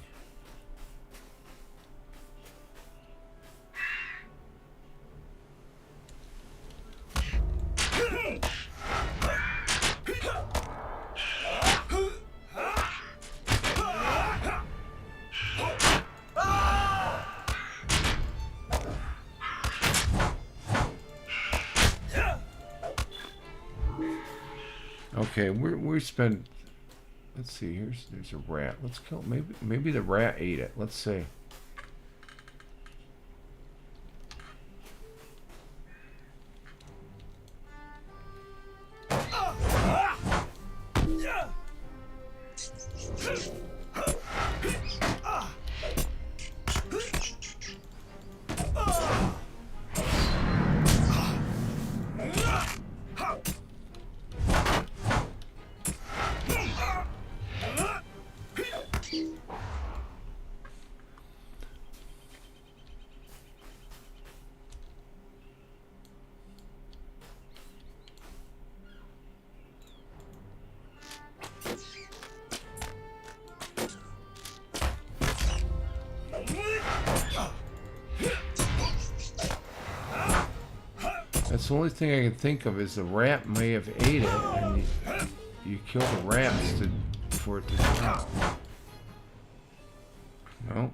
Okay, we spent. Let's see. There's a rat. Let's kill. Maybe the rat ate it. Let's see. That's the only thing I can think of is the rat may have ate it, and you kill the rats for it to stop. No.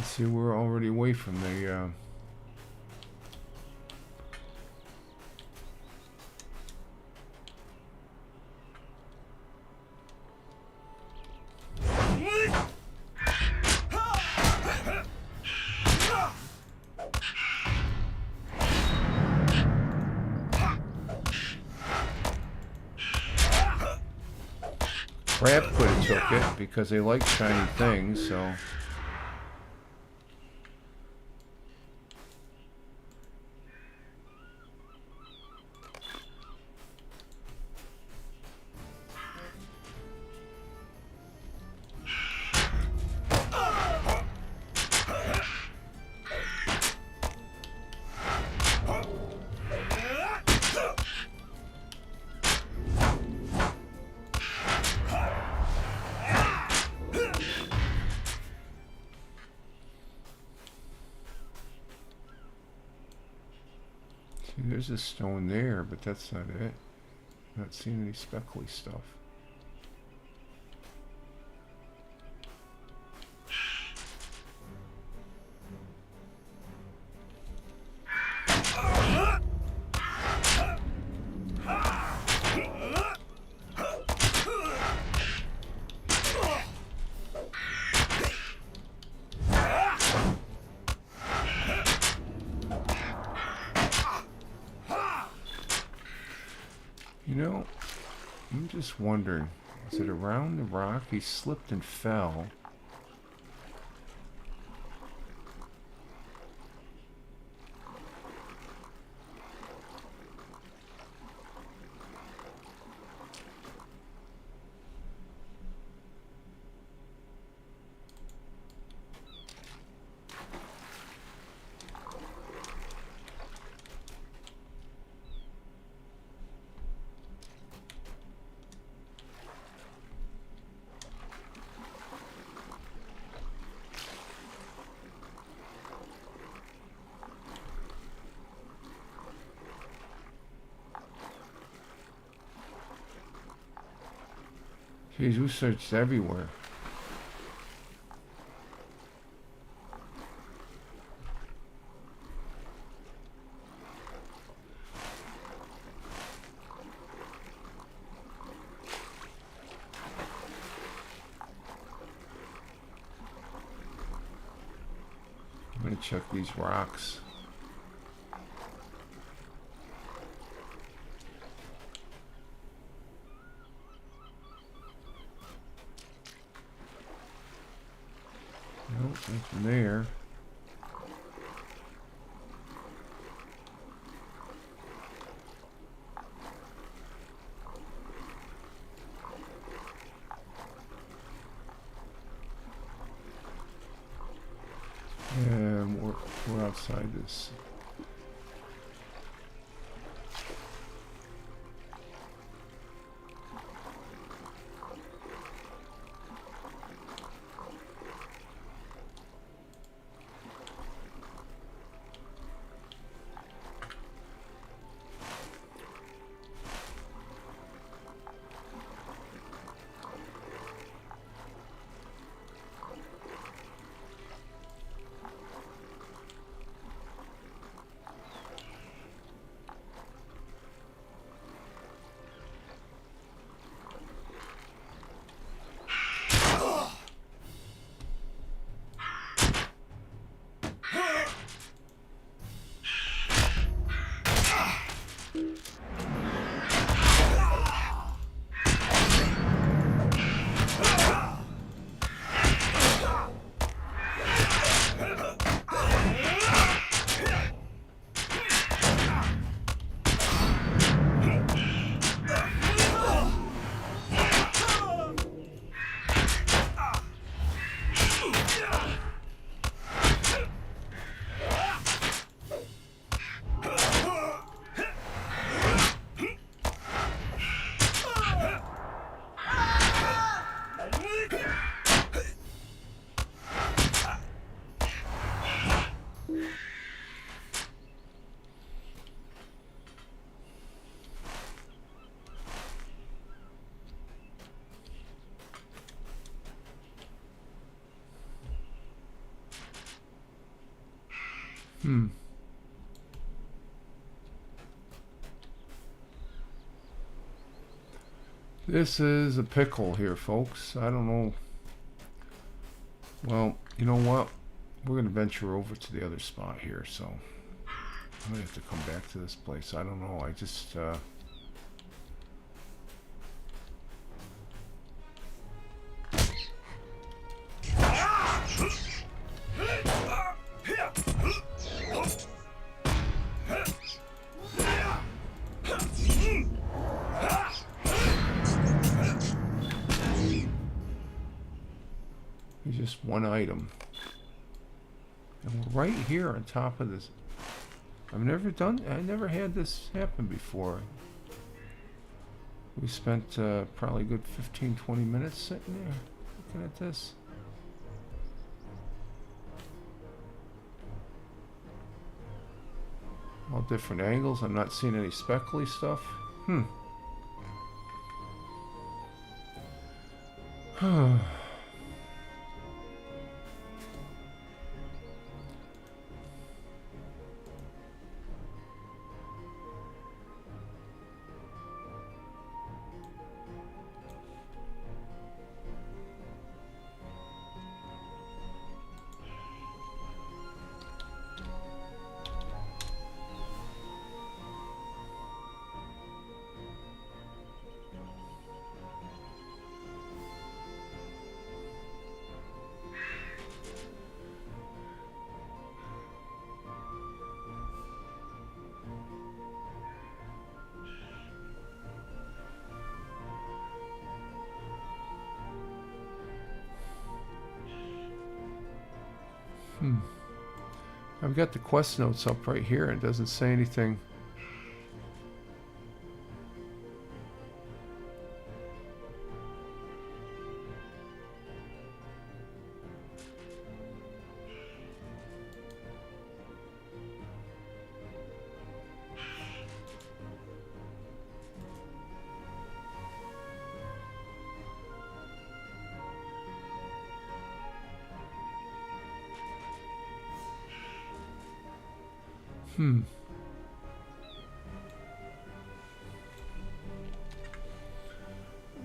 See, we're already away from the crab could have took it because they like shiny things, so. There's a stone there, but that's not it. Not seeing any speckly stuff. You know, I'm just wondering, is it around the rock? He slipped and fell. Jeez, we searched everywhere. I'm gonna check these rocks. Nope, nothing there. And we're outside this. This is a pickle here, folks. I don't know. Well, you know what? We're going to venture over to the other spot here, so I'm going to have to come back to this place. I don't know. I just... just one item. And we're right here on top of this. I never had this happen before. We spent probably a good 15-20 minutes sitting there looking at this. All different angles. I'm not seeing any speckly stuff. I've got the quest notes up right here. It doesn't say anything.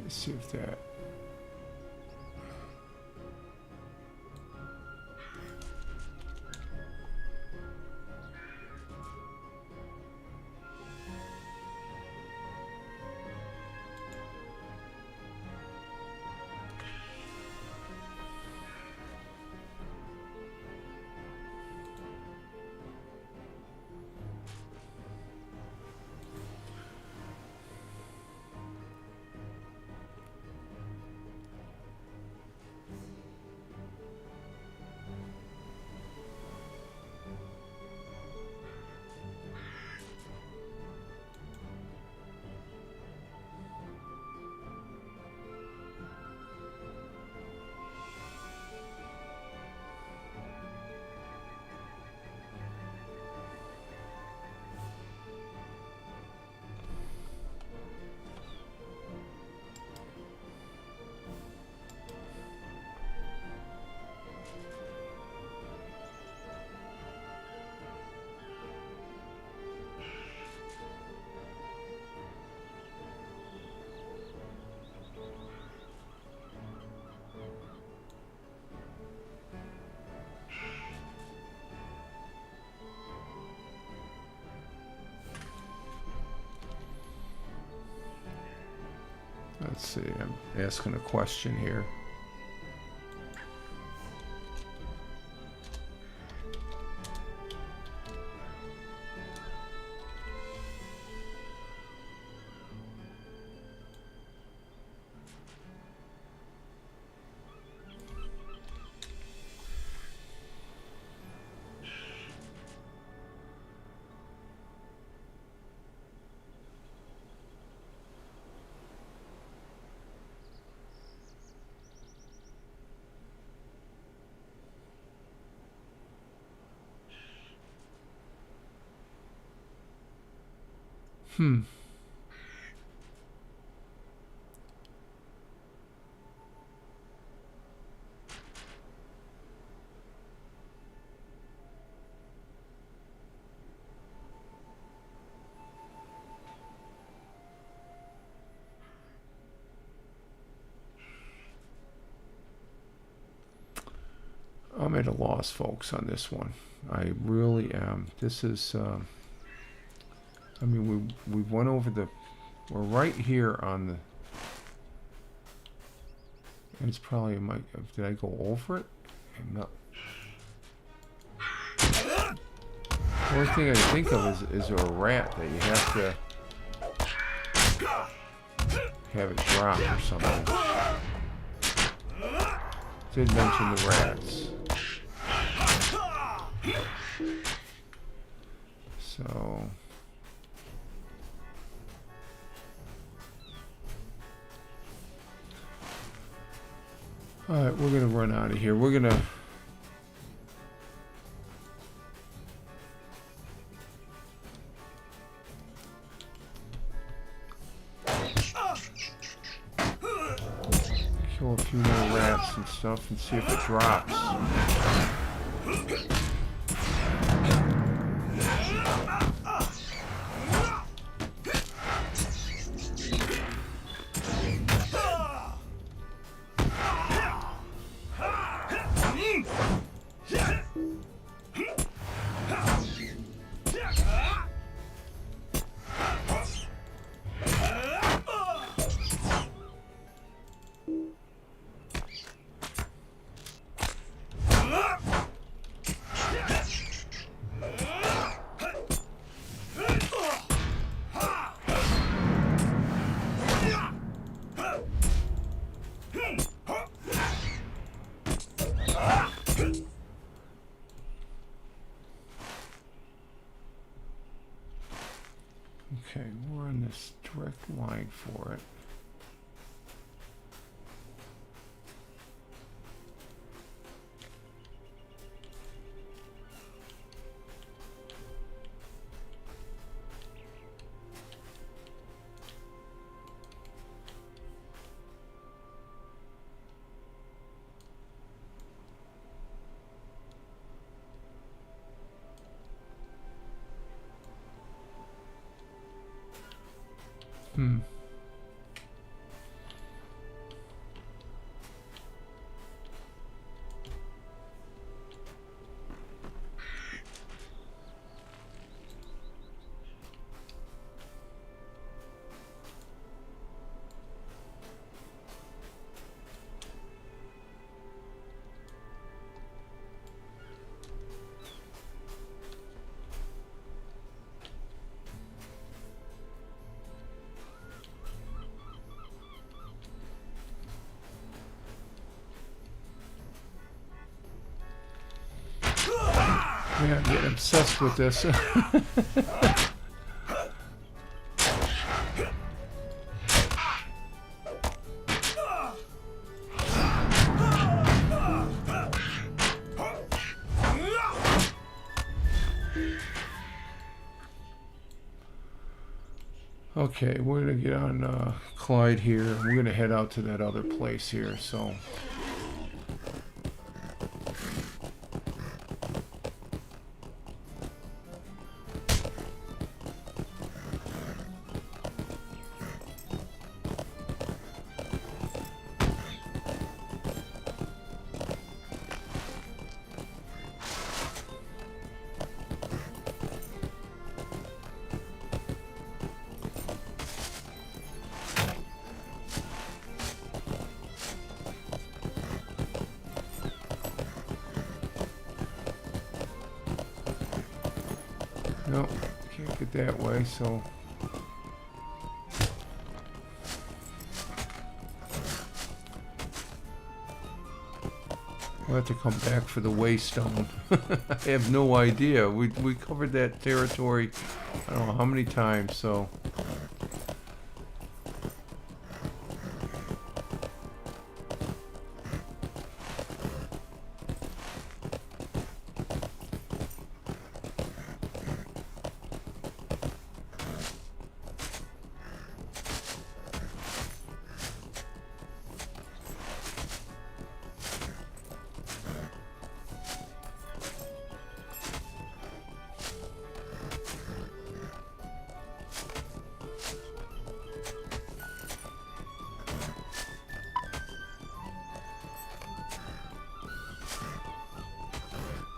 Let's see if that... Let's see, I'm asking a question here. I'm at a loss, folks, on this one. I really am. This is, I mean, we went over the, we're right here on the, and it's probably, did I go over it? I'm not. The only thing I can think of is a rat that you have to have it drop or something. Did mention the rats. So alright, we're gonna run out of here. We're gonna kill a few more rats and stuff and see if it drops. Okay, we're on this direct line for it. Hmm. Yeah, I'm getting obsessed with this. Okay, we're gonna get on Clyde here. We're gonna head out to that other place here, so. Nope, can't get that way, so. We'll have to come back for the Waystone. I have no idea. We covered that territory, I don't know how many times, so.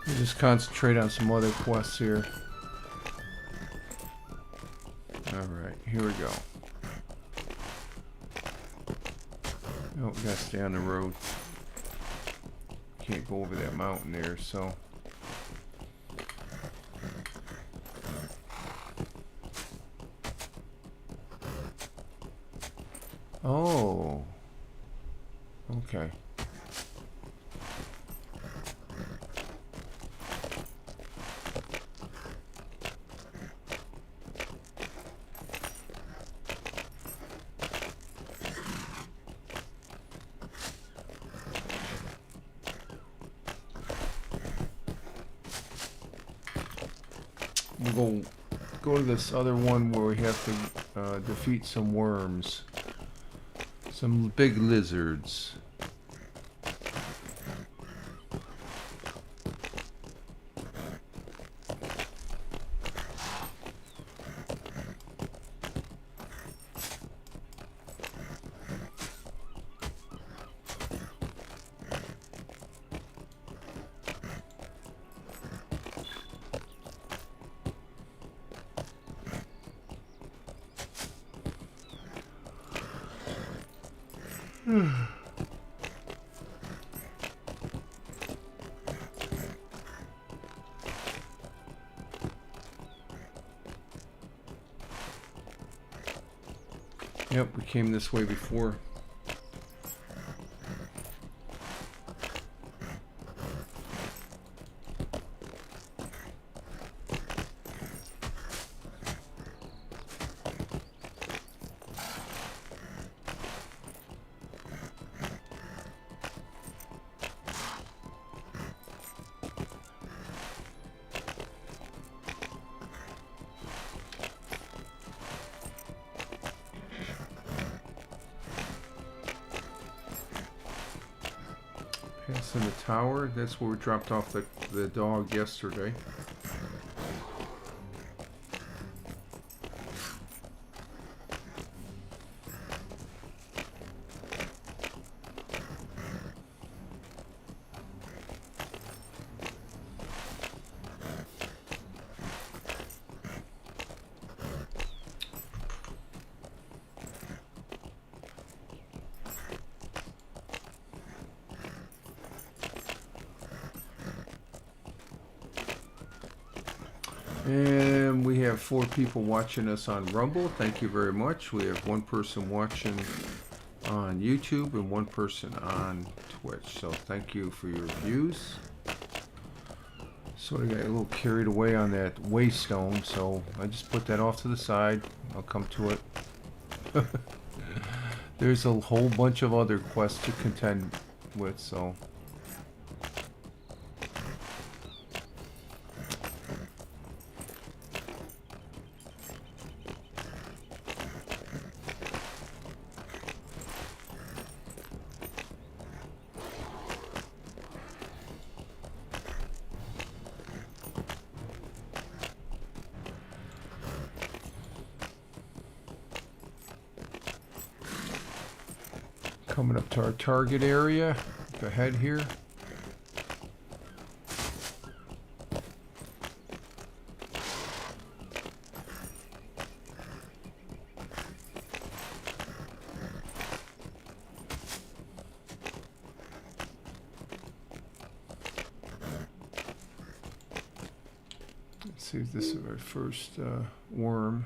We'll just concentrate on some other quests here. Alright, here we go. Oh, we gotta stay on the road. Can't go over that mountain there, so. Oh. Okay. We'll go to this other one where we have to defeat some worms. Some big lizards. Yep, we came this way before. It's in the tower. That's where we dropped off the dog yesterday. And we have 4 people watching us on Rumble. Thank you very much. We have 1 person watching on YouTube and 1 person on Twitch. So thank you for your views. Sort of got a little carried away on that waystone, so I just put that off to the side. I'll come to it. There's a whole bunch of other quests to contend with, so... Coming up to our target area, up ahead here. Let's see if this is our first worm.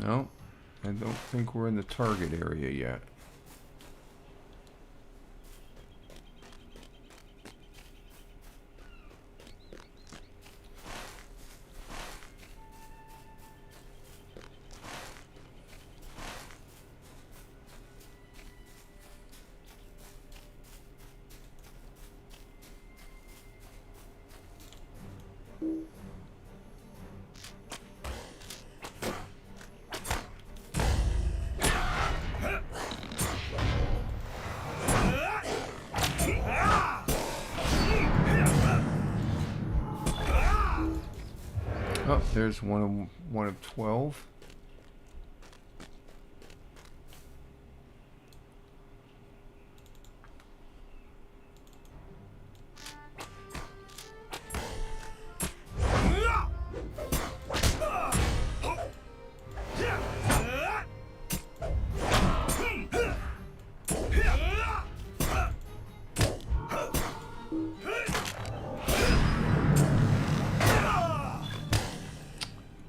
No, I don't think we're in the target area yet. Oh, there's one of 12.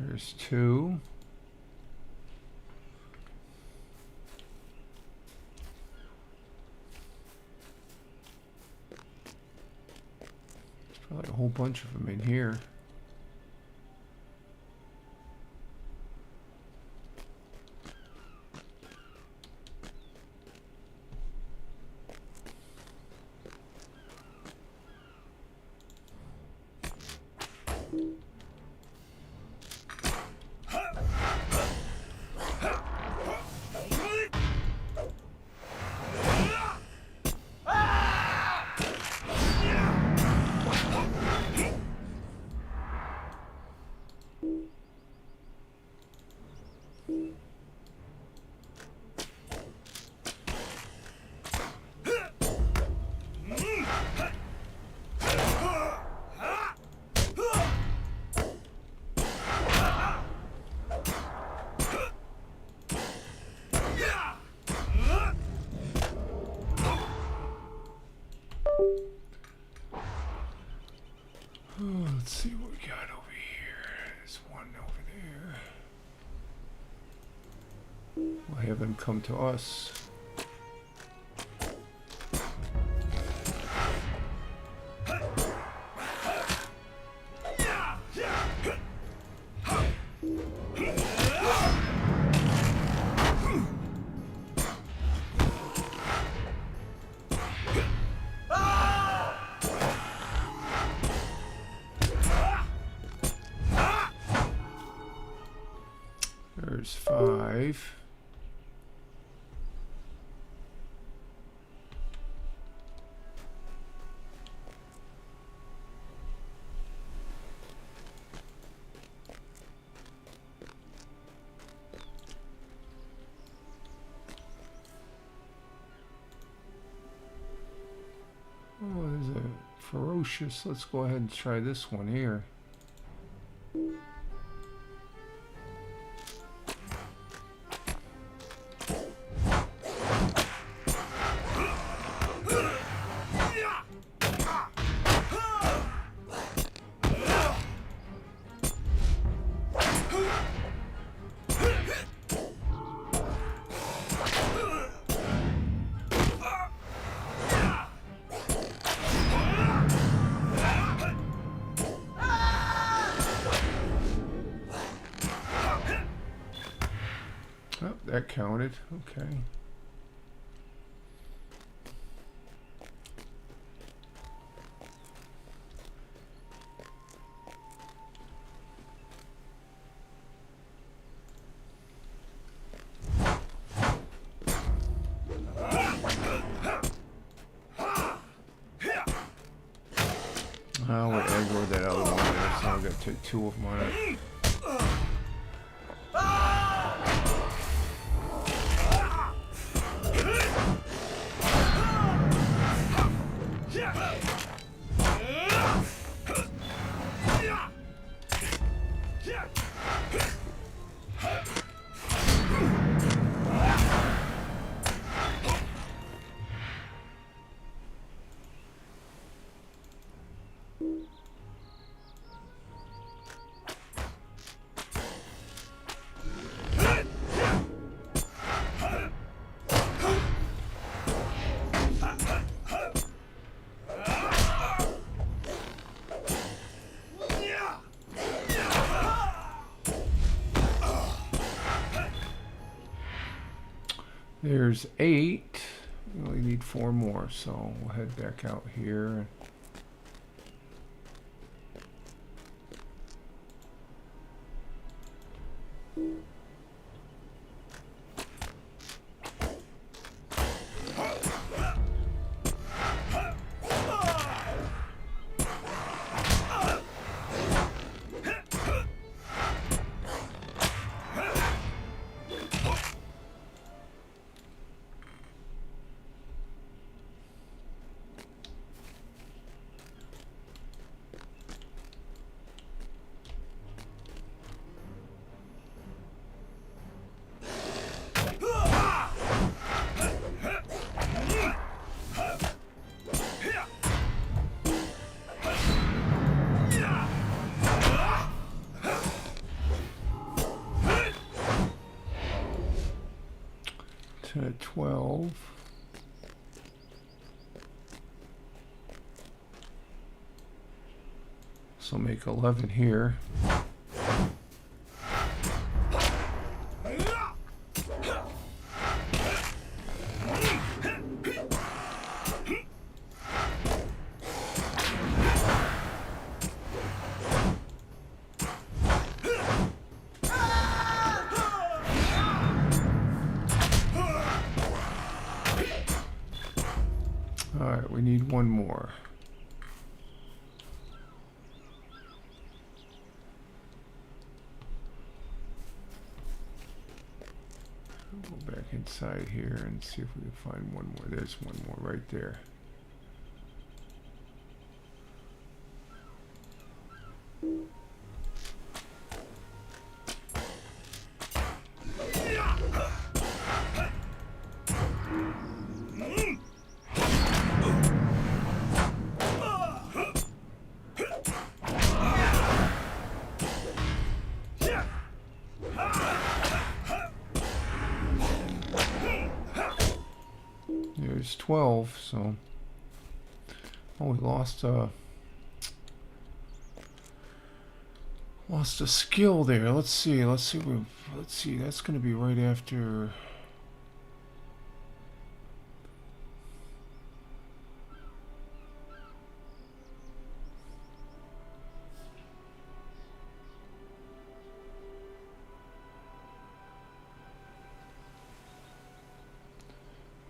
There's 2. There's probably a whole bunch of them in here. Let's see what we got over here. There's one over there. We'll have them come to us. ferocious. Let's go ahead and try this one here. Oh, that counted. Okay. Oh, we'll aggro that other one there, so I've got two of them on it. There's 8. We only need 4 more, so we'll head back out here. To 12. So make 11 here. Alright, we need one more. Go back inside here and see if we can find one more. There's one more right there. There's 12, so oh, we lost a skill there. Let's see. Let's see. That's going to be right after.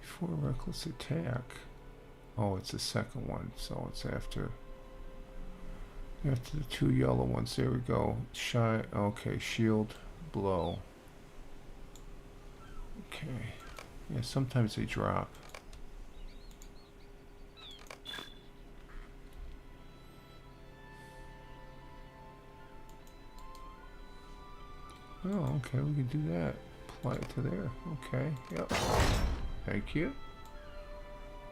Before reckless attack. Oh, it's the second one, so it's after the 2 yellow ones. There we go. Shy. Okay, shield blow. Okay. Yeah, sometimes they drop. Oh, okay, we can do that. Apply it to there. Okay, yep. Thank you.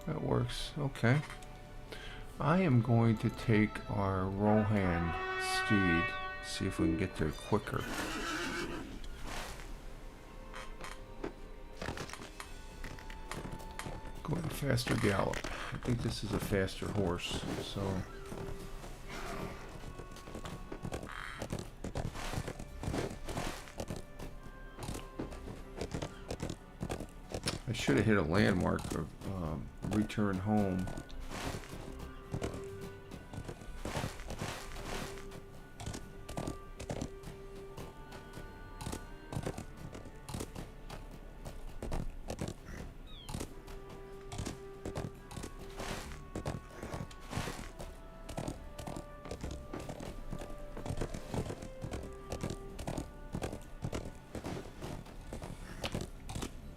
That works. Okay. I am going to take our Rohan steed, see if we can get there quicker. Go to faster gallop. I think this is a faster horse, so... I should have hit a landmark of return home.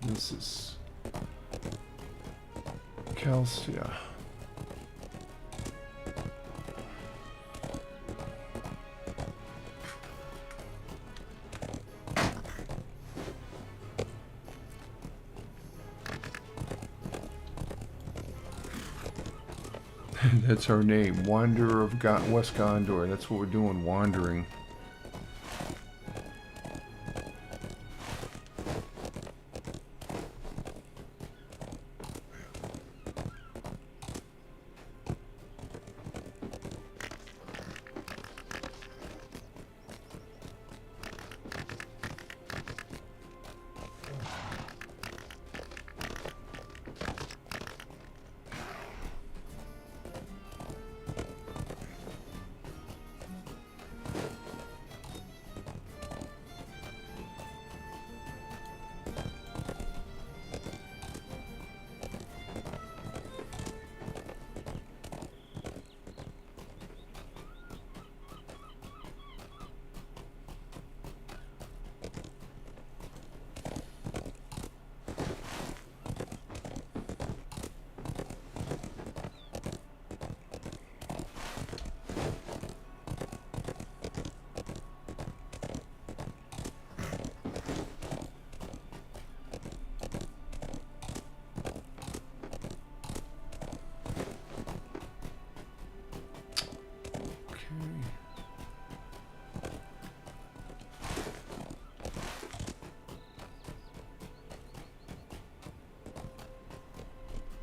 This is Calcia. That's our name, Wanderer of West Gondor. That's what we're doing, wandering.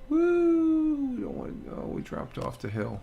Woo! We don't want to go. We dropped off the hill.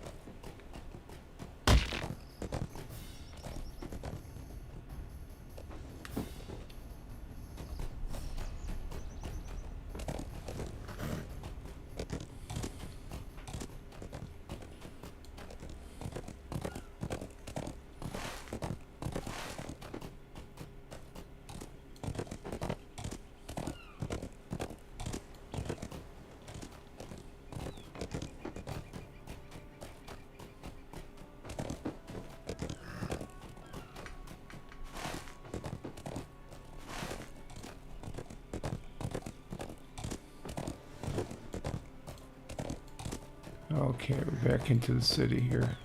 Okay, we're back into the city here.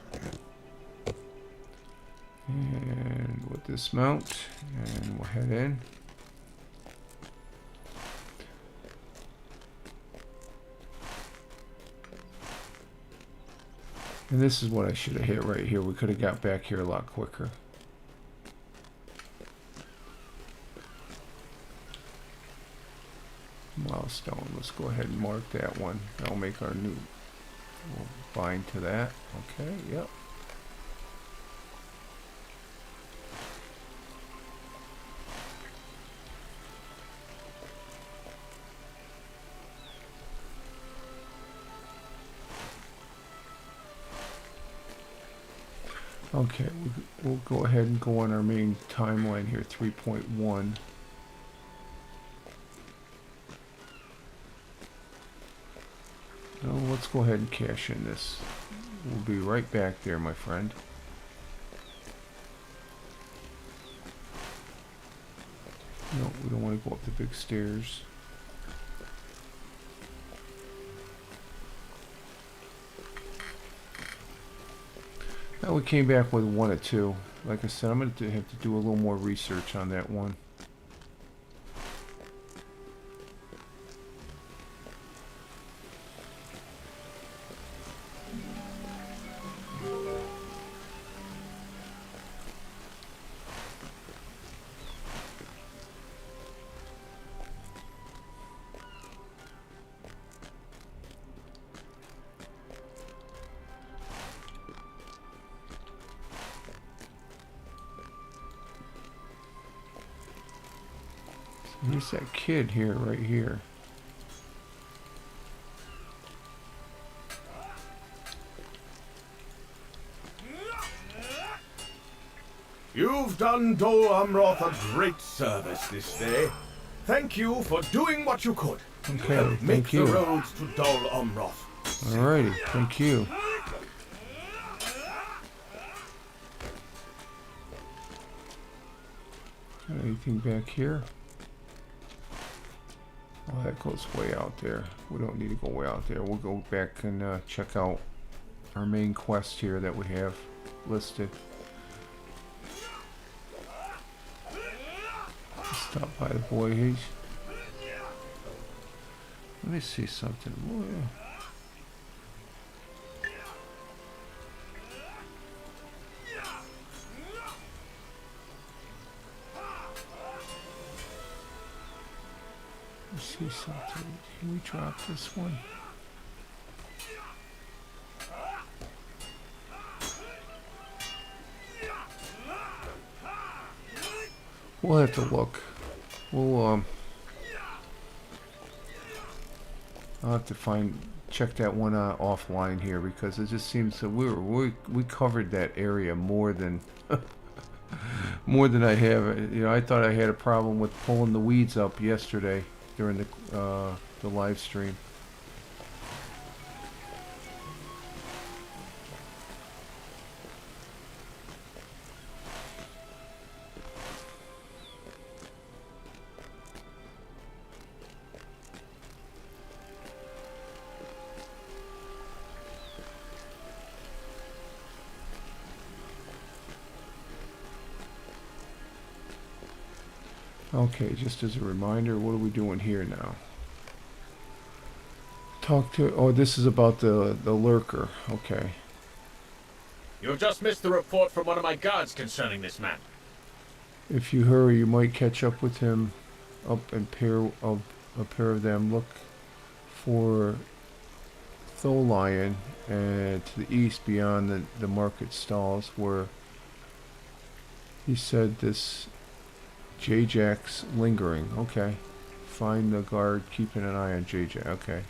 And we'll dismount and we'll head in. And this is what I should have hit right here. We could have got back here a lot quicker. Milestone. Let's go ahead and mark that one. That'll make our new... We'll bind to that. Okay, yep. Okay, we'll go ahead and go on our main timeline here, 3.1. No, let's go ahead and cash in this. We'll be right back there, my friend. No, we don't want to go up the big stairs. Now we came back with 1 of 2. like I said, I'm going to have to do a little more research on that one. Here's that kid here, right here. You've done Dol Amroth a great service this day. Thank you for doing what you could. Okay, Help make thank you. the roads to Dol Amroth. Alrighty, thank you. Got anything back here? Oh, that goes way out there. We don't need to go way out there. We'll go back and check out our main quest here that we have listed. Stop by the boy. Let me see something. Let's see something. Can we drop this one? We'll have to look. We'll I'll have to check that one offline here, because it just seems that we covered that area more than more than I have. You know, I thought I had a problem with pulling the weeds up yesterday during the live stream. Okay, just as a reminder, what are we doing here now? Oh, this is about the lurker. Okay. You've just missed the report from one of my guards concerning this man. If you hurry, you might catch up with him. A pair of them. Look for Tholion, and to the east beyond the market stalls, where he said this J-Jack's lingering. Okay. Find the guard keeping an eye on J-Jack. Okay.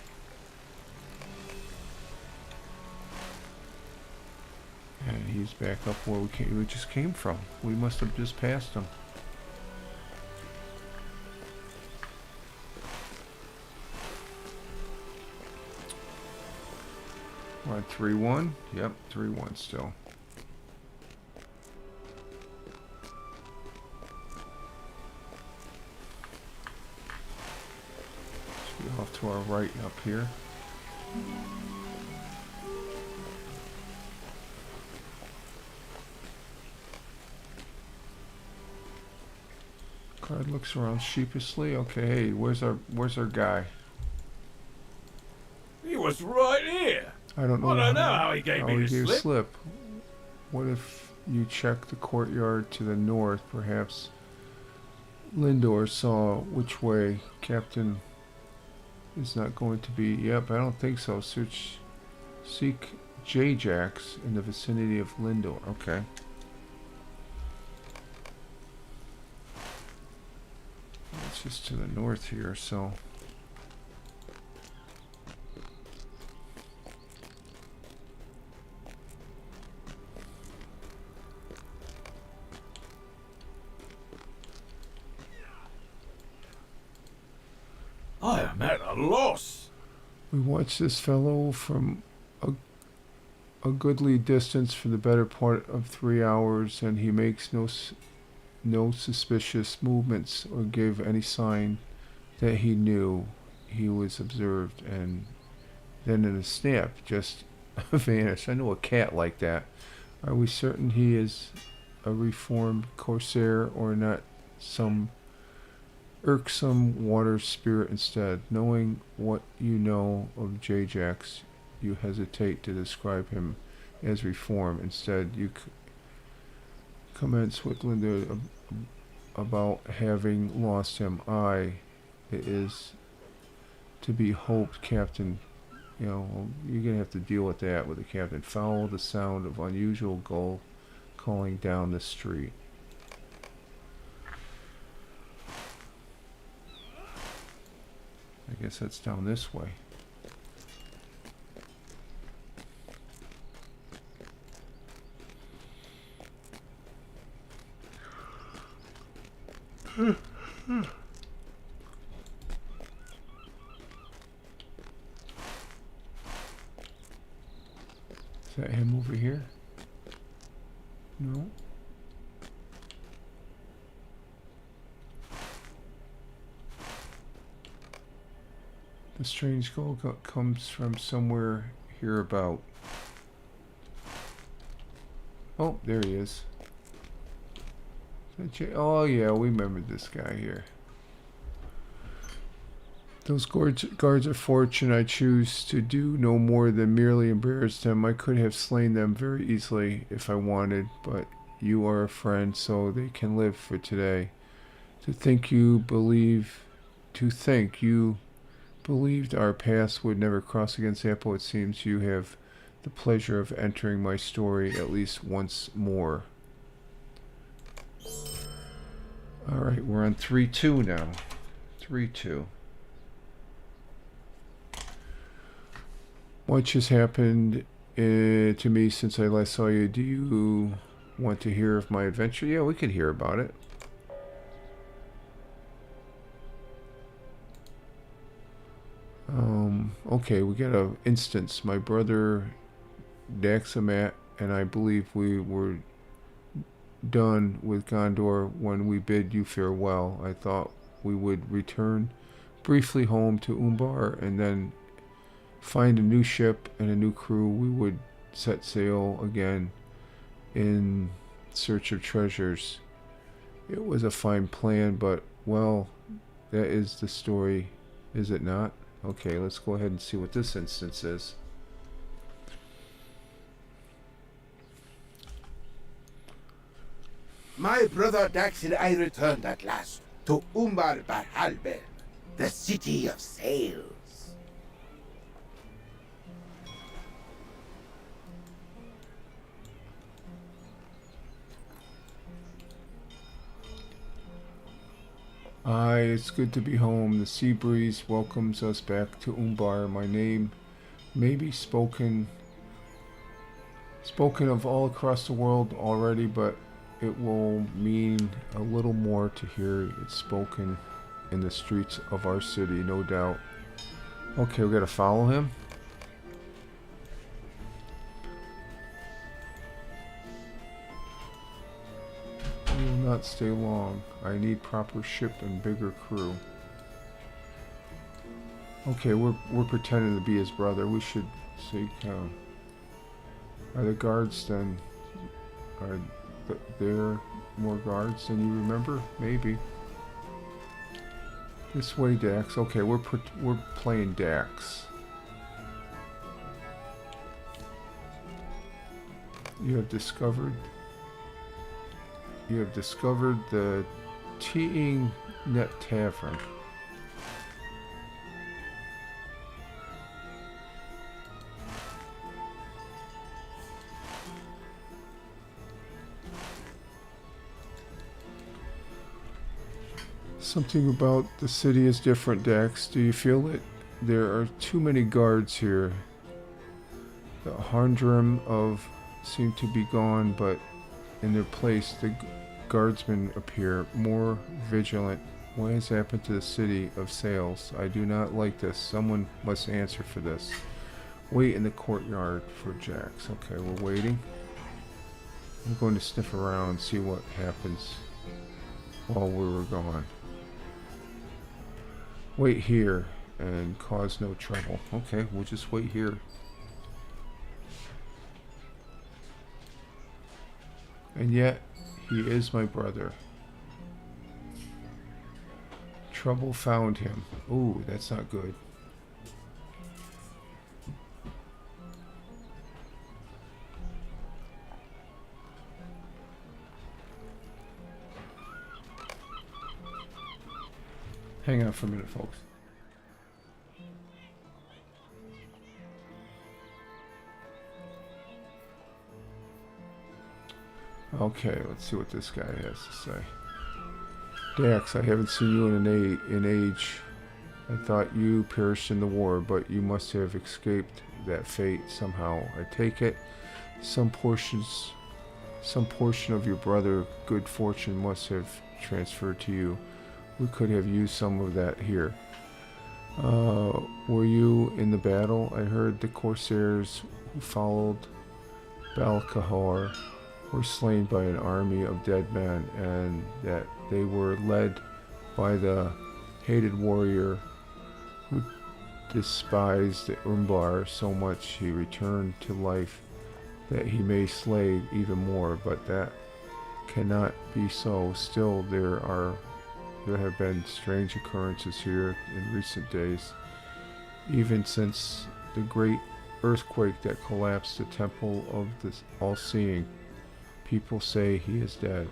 And he's back up where we just came from. We must have just passed him. We're on 3-1. Yep, 3-1 still. Off to our right up here. Guard looks around sheepishly. Okay, hey, where's our guy? He was right here. I don't know. I don't know how he gave me the slip. What if you check the courtyard to the north? Perhaps Lindor saw which way Captain is not going to be. Yep, I don't think so. Seek J-Jacks in the vicinity of Lindor. Okay. It's just to the north here, so. I am at a loss. We watch this fellow from a goodly distance for the better part of 3 hours, and he makes no suspicious movements or give any sign that he knew he was observed, and then in a snap just vanished. I know a cat like that. Are we certain he is a reformed corsair or not some irksome water spirit instead? Knowing what you know of Jajax, you hesitate to describe him as reformed. Instead, you comments with Linda about having lost him. It is to be hoped, Captain. You know, you're going to have to deal with that with the captain. Follow the sound of unusual gull calling down the street. I guess that's down this way. Is that him over here? No. The strange call comes from somewhere hereabout. Oh, there he is. Oh yeah, we remember this guy here. Those guards of fortune, I choose to do no more than merely embarrass them. I could have slain them very easily if I wanted, but you are a friend, so they can live for today. To think you believed our paths would never cross again, Sample, it seems you have the pleasure of entering my story at least once more. Alright, we're on 3-2 now. 3-2. What has happened to me since I last saw you? Do you want to hear of my adventure? Yeah, we could hear about it. Okay, we got an instance. My brother Daxamat and I believe we were done with Gondor when we bid you farewell. I thought we would return briefly home to Umbar and then find a new ship and a new crew. We would set sail again in search of treasures. It was a fine plan, but, well, that is the story, is it not? Okay, let's go ahead and see what this instance is. My brother Dax and I returned at last to Umbar Barhalben, the city of sails. Aye, it's good to be home. The sea breeze welcomes us back to Umbar. My name may be spoken of all across the world already, but it will mean a little more to hear it spoken in the streets of our city, no doubt. Okay, we gotta follow him. We will not stay long. I need proper ship and bigger crew. Okay, we're pretending to be his brother. We should seek. Are the guards then? Are there more guards than you remember? Maybe. This way, Dax. Okay, we're playing Dax. You have discovered the Teeing Net Tavern. Something about the city is different, Dax. Do you feel it? There are too many guards here. The Harndrim of seem to be gone, but in their place the guardsmen appear more vigilant. What has happened to the city of sails? I do not like this. Someone must answer for this. Wait in the courtyard for Jax. Okay, we're waiting. I'm going to sniff around and see what happens while we were gone. Wait here and cause no trouble. Okay, we'll just wait here. And yet, he is my brother. Trouble found him. Ooh, that's not good. Hang on for a minute, folks. Okay, let's see what this guy has to say. Dax, I haven't seen you in age. I thought you perished in the war, but you must have escaped that fate somehow. I take it some portion of your brother good fortune must have transferred to you. We could have used some of that here. Were you in the battle? I heard the corsairs who followed Balcahor were slain by an army of dead men, and that they were led by the hated warrior who despised Umbar so much he returned to life that he may slay even more, but that cannot be so. Still, there have been strange occurrences here in recent days, even since the great earthquake that collapsed the temple of the all-seeing. People say he is dead,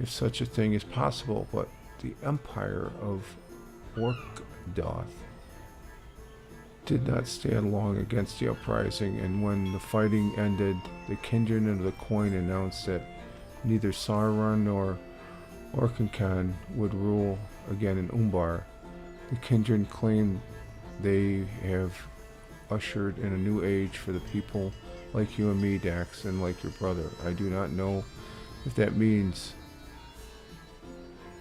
if such a thing is possible, but the empire of Orkdoth did not stand long against the uprising, and when the fighting ended, the kindred of the coin announced that neither Sauron nor Orkankan would rule again in Umbar. The kindred claim they have ushered in a new age for the people like you and me, Dax, and like your brother. I do not know if that means,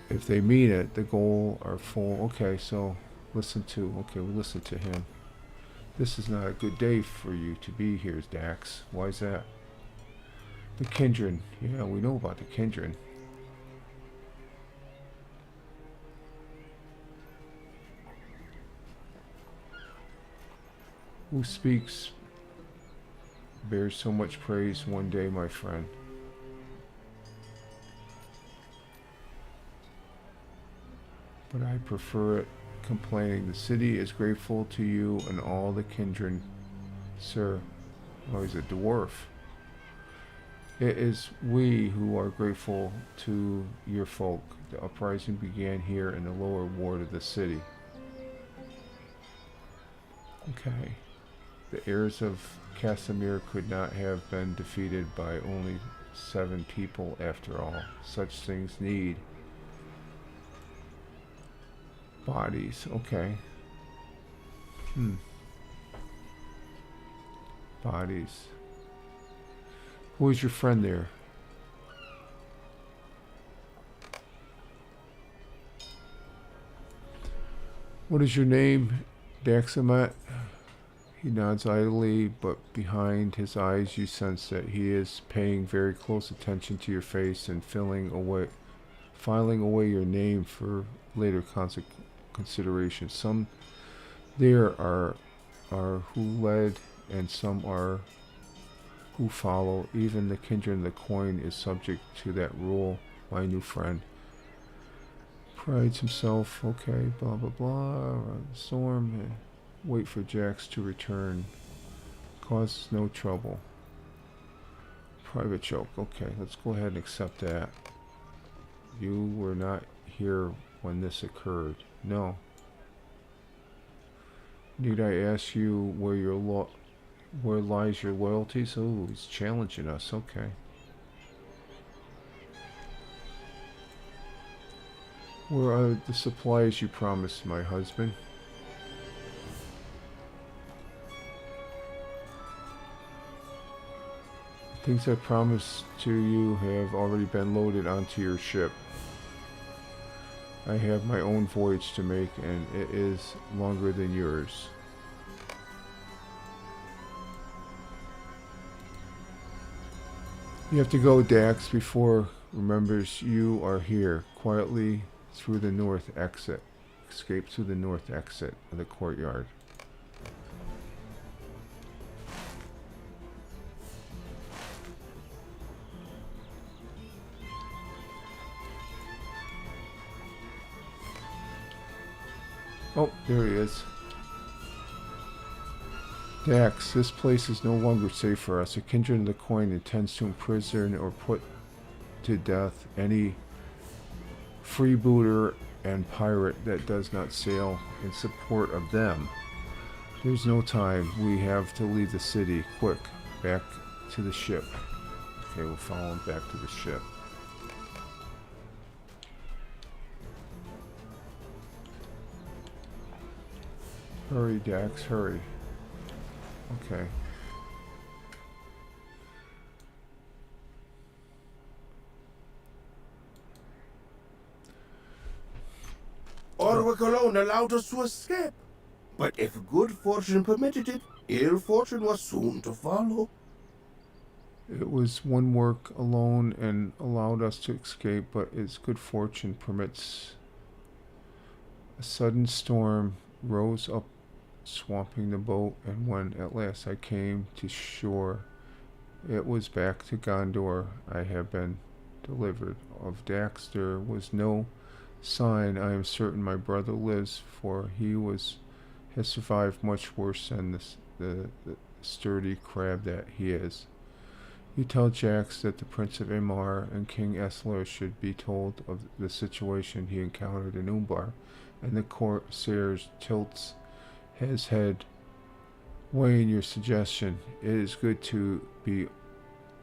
if they mean it, the goal are full. Okay, so we listen to him. This is not a good day for you to be here, Dax. Why is that? The kindred. Yeah, we know about the kindred. Who speaks bears so much praise one day, my friend. But I prefer it complaining. The city is grateful to you and all the kindred, sir. Oh, he's a dwarf. It is we who are grateful to your folk. The uprising began here in the lower ward of the city. Okay. The heirs of Casimir could not have been defeated by only 7 people after all. Such things need bodies. Okay. Bodies. Who is your friend there? What is your name, Daxamat? He nods idly, but behind his eyes you sense that he is paying very close attention to your face and filing away your name for later consideration. Some there are who led, and some are who follow. Even the kindred of the coin is subject to that rule, my new friend. Prides himself, okay, blah blah blah, storm, wait for Jax to return, causes no trouble. Private joke, okay, let's go ahead and accept that. You were not here when this occurred. No. Need I ask you where lies your loyalties? Oh, he's challenging us, okay. Where are the supplies you promised, my husband? The things I promised to you have already been loaded onto your ship. I have my own voyage to make, and it is longer than yours. You have to go, Dax, before remembers you are here. Quietly through the north exit. Escape through the north exit of the courtyard. Oh, there he is. Dax, this place is no longer safe for us. A kindred of the coin intends to imprison or put to death any freebooter and pirate that does not sail in support of them. There's no time. We have to leave the city. Quick, back to the ship. Okay, we'll follow him back to the ship. Hurry, Dax, hurry. Okay. Orwick alone allowed us to escape. But if good fortune permitted it, ill fortune was soon to follow. It was one work alone and allowed us to escape, but its good fortune permits. A sudden storm rose up, swamping the boat, and when at last I came to shore, it was back to Gondor. I have been delivered. Of Dax there was no sign. I am certain my brother lives, for he has survived much worse than the sturdy crab that he is. You tell Jax that the Prince of Imar and King Esler should be told of the situation he encountered in Umbar, and the Corsair tilts his head, weighing your suggestion. It is good to be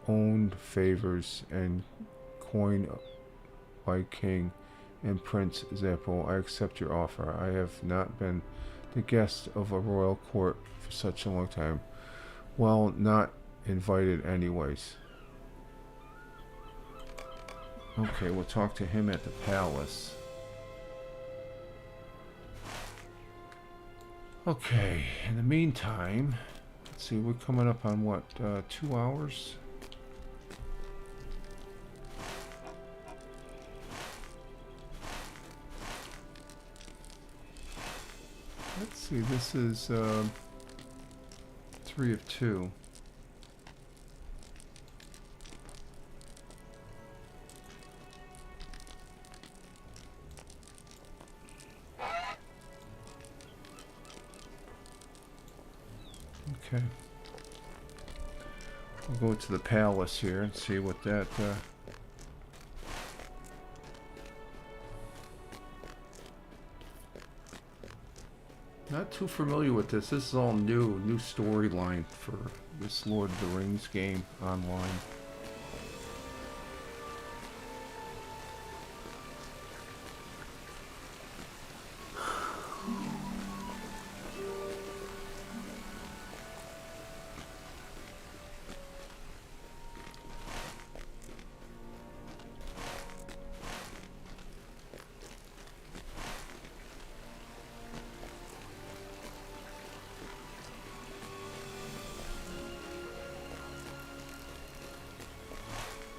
owned favors and coin by King and Prince Zappo. I accept your offer. I have not been the guest of a royal court for such a long time. Well, not invited anyways. Okay, we'll talk to him at the palace. Okay, in the meantime, let's see, we're coming up on what, 2 hours? Let's see, this is 3 of 2. Okay. We'll go to the palace here and see what that not too familiar with this. This is all new storyline for this Lord of the Rings game online.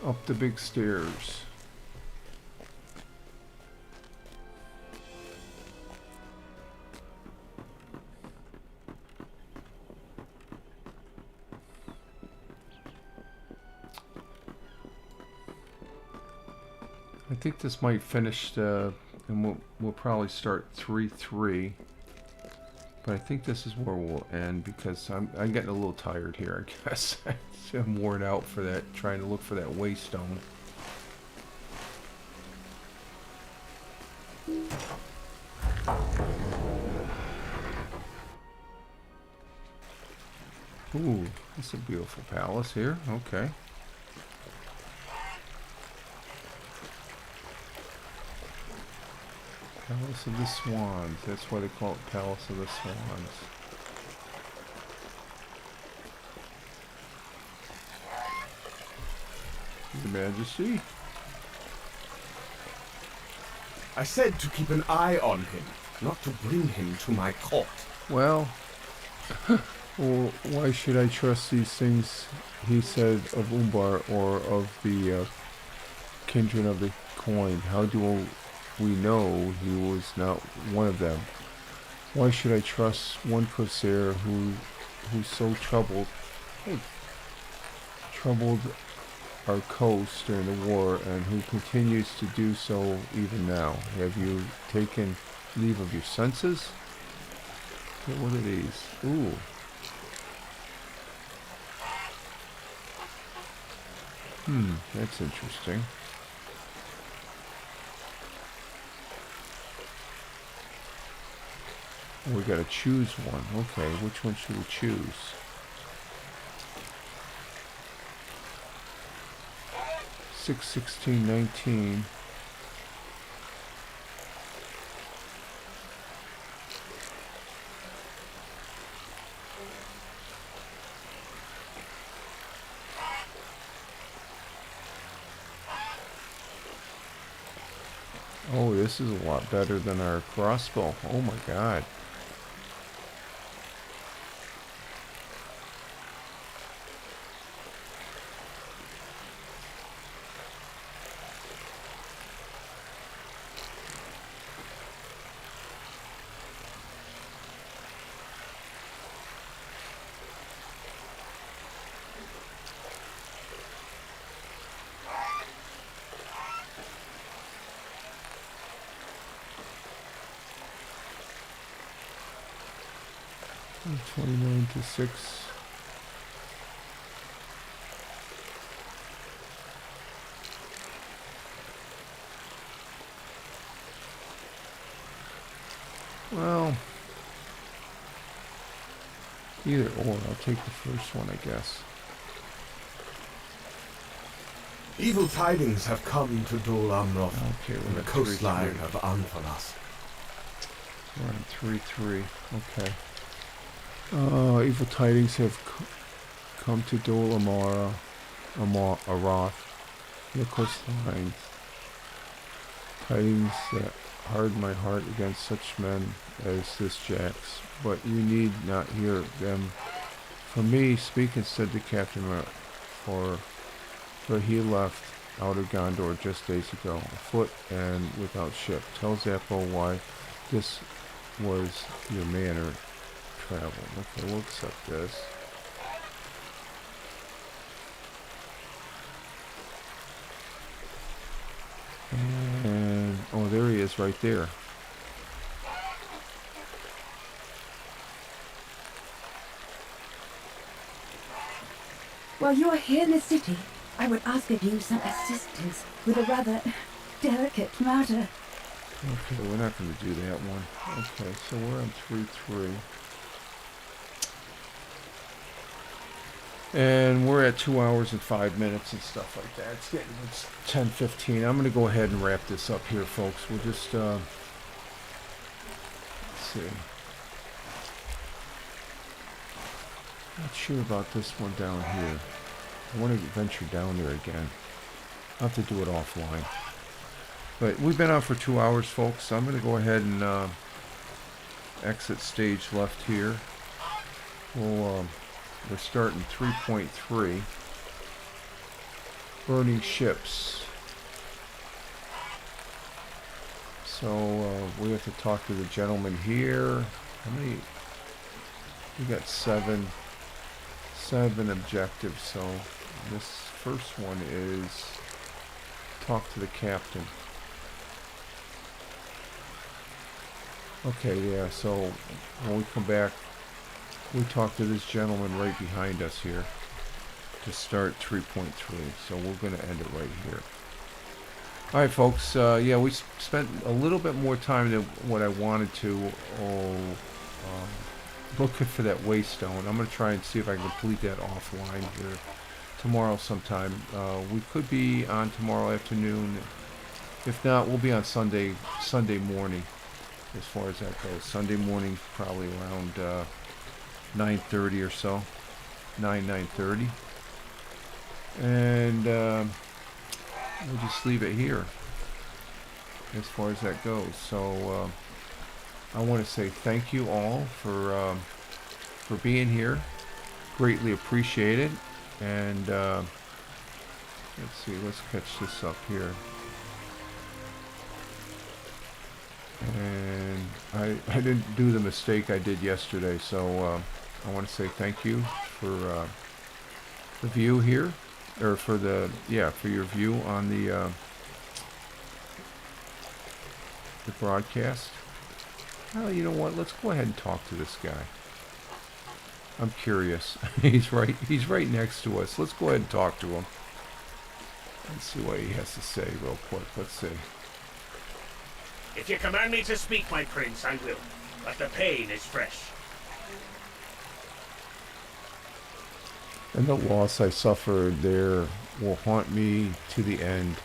Up the big stairs. I think this might finish and we'll probably start 3-3. But I think this is where we'll end because I'm getting a little tired here, I guess. I'm worn out for that, trying to look for that waystone. Ooh, that's a beautiful palace here. Okay. Palace of the Swans. That's why they call it Palace of the Swans. Your Majesty? I said to keep an eye on him, not to bring him to my court. Well, well, why should I trust these things he said of Umbar or of the kindred of the coin? How do we know he was not one of them? Why should I trust one Corsair who's so troubled our coast during the war and who continues to do so even now? Have you taken leave of your senses? Okay, what are these? Ooh. That's interesting. We gotta choose one. Okay, which one should we choose? 6, 16, 19. Oh, this is a lot better than our crossbow. Oh my god. And 29 to 6. Well, either or. I'll take the first one, I guess. Evil tidings have come to Dol Amroth, Okay, and we're the at coastline 3-3. of Anfalas. We're on 3-3. Okay. Evil tidings have come to Dol Aroth, the coastline. Tidings that harden my heart against such men as this Jax, but you need not hear them. From me, speak instead to Captain for he left out of Gondor just days ago, afoot and without ship. Tell Zappo why this was your manner of travel. Okay, we'll accept this. And, oh, there he is right there. While you're here in the city, I would ask of you some assistance with a rather delicate matter. Okay, we're not going to do that one. Okay, so we're on 3-3. And we're at 2 hours and 5 minutes and stuff like that. It's 10:15. I'm going to go ahead and wrap this up here, folks. We'll just, let's see. Not sure about this one down here. I want to venture down there again. I'll have to do it offline. But we've been on for 2 hours, folks. So I'm going to go ahead and exit stage left here. We're starting 3.3. Burning ships. So we have to talk to the gentleman here. How many? We got seven objectives. So this first one is talk to the captain. Okay, yeah, so when we come back, we talk to this gentleman right behind us here to start 3.3. So we're going to end it right here. All right, folks. Yeah, we spent a little bit more time than what I wanted to looking for that waystone. I'm going to try and see if I can complete that offline here tomorrow sometime. We could be on tomorrow afternoon. If not, we'll be on Sunday morning as far as that goes. Sunday morning, probably around 9:30 or so. 9:30. And we'll just leave it here as far as that goes. So I want to say thank you all for being here. Greatly appreciated. And let's see, let's catch this up here. And I didn't do the mistake I did yesterday, so I want to say thank you for the view here, or for your view on the broadcast. Oh, you know what? Let's go ahead and talk to this guy. I'm curious. He's right next to us. Let's go ahead and talk to him. Let's see what he has to say real quick. Let's see. If you command me to speak, my prince, I will. But the pain is fresh. And the loss I suffered there will haunt me to the end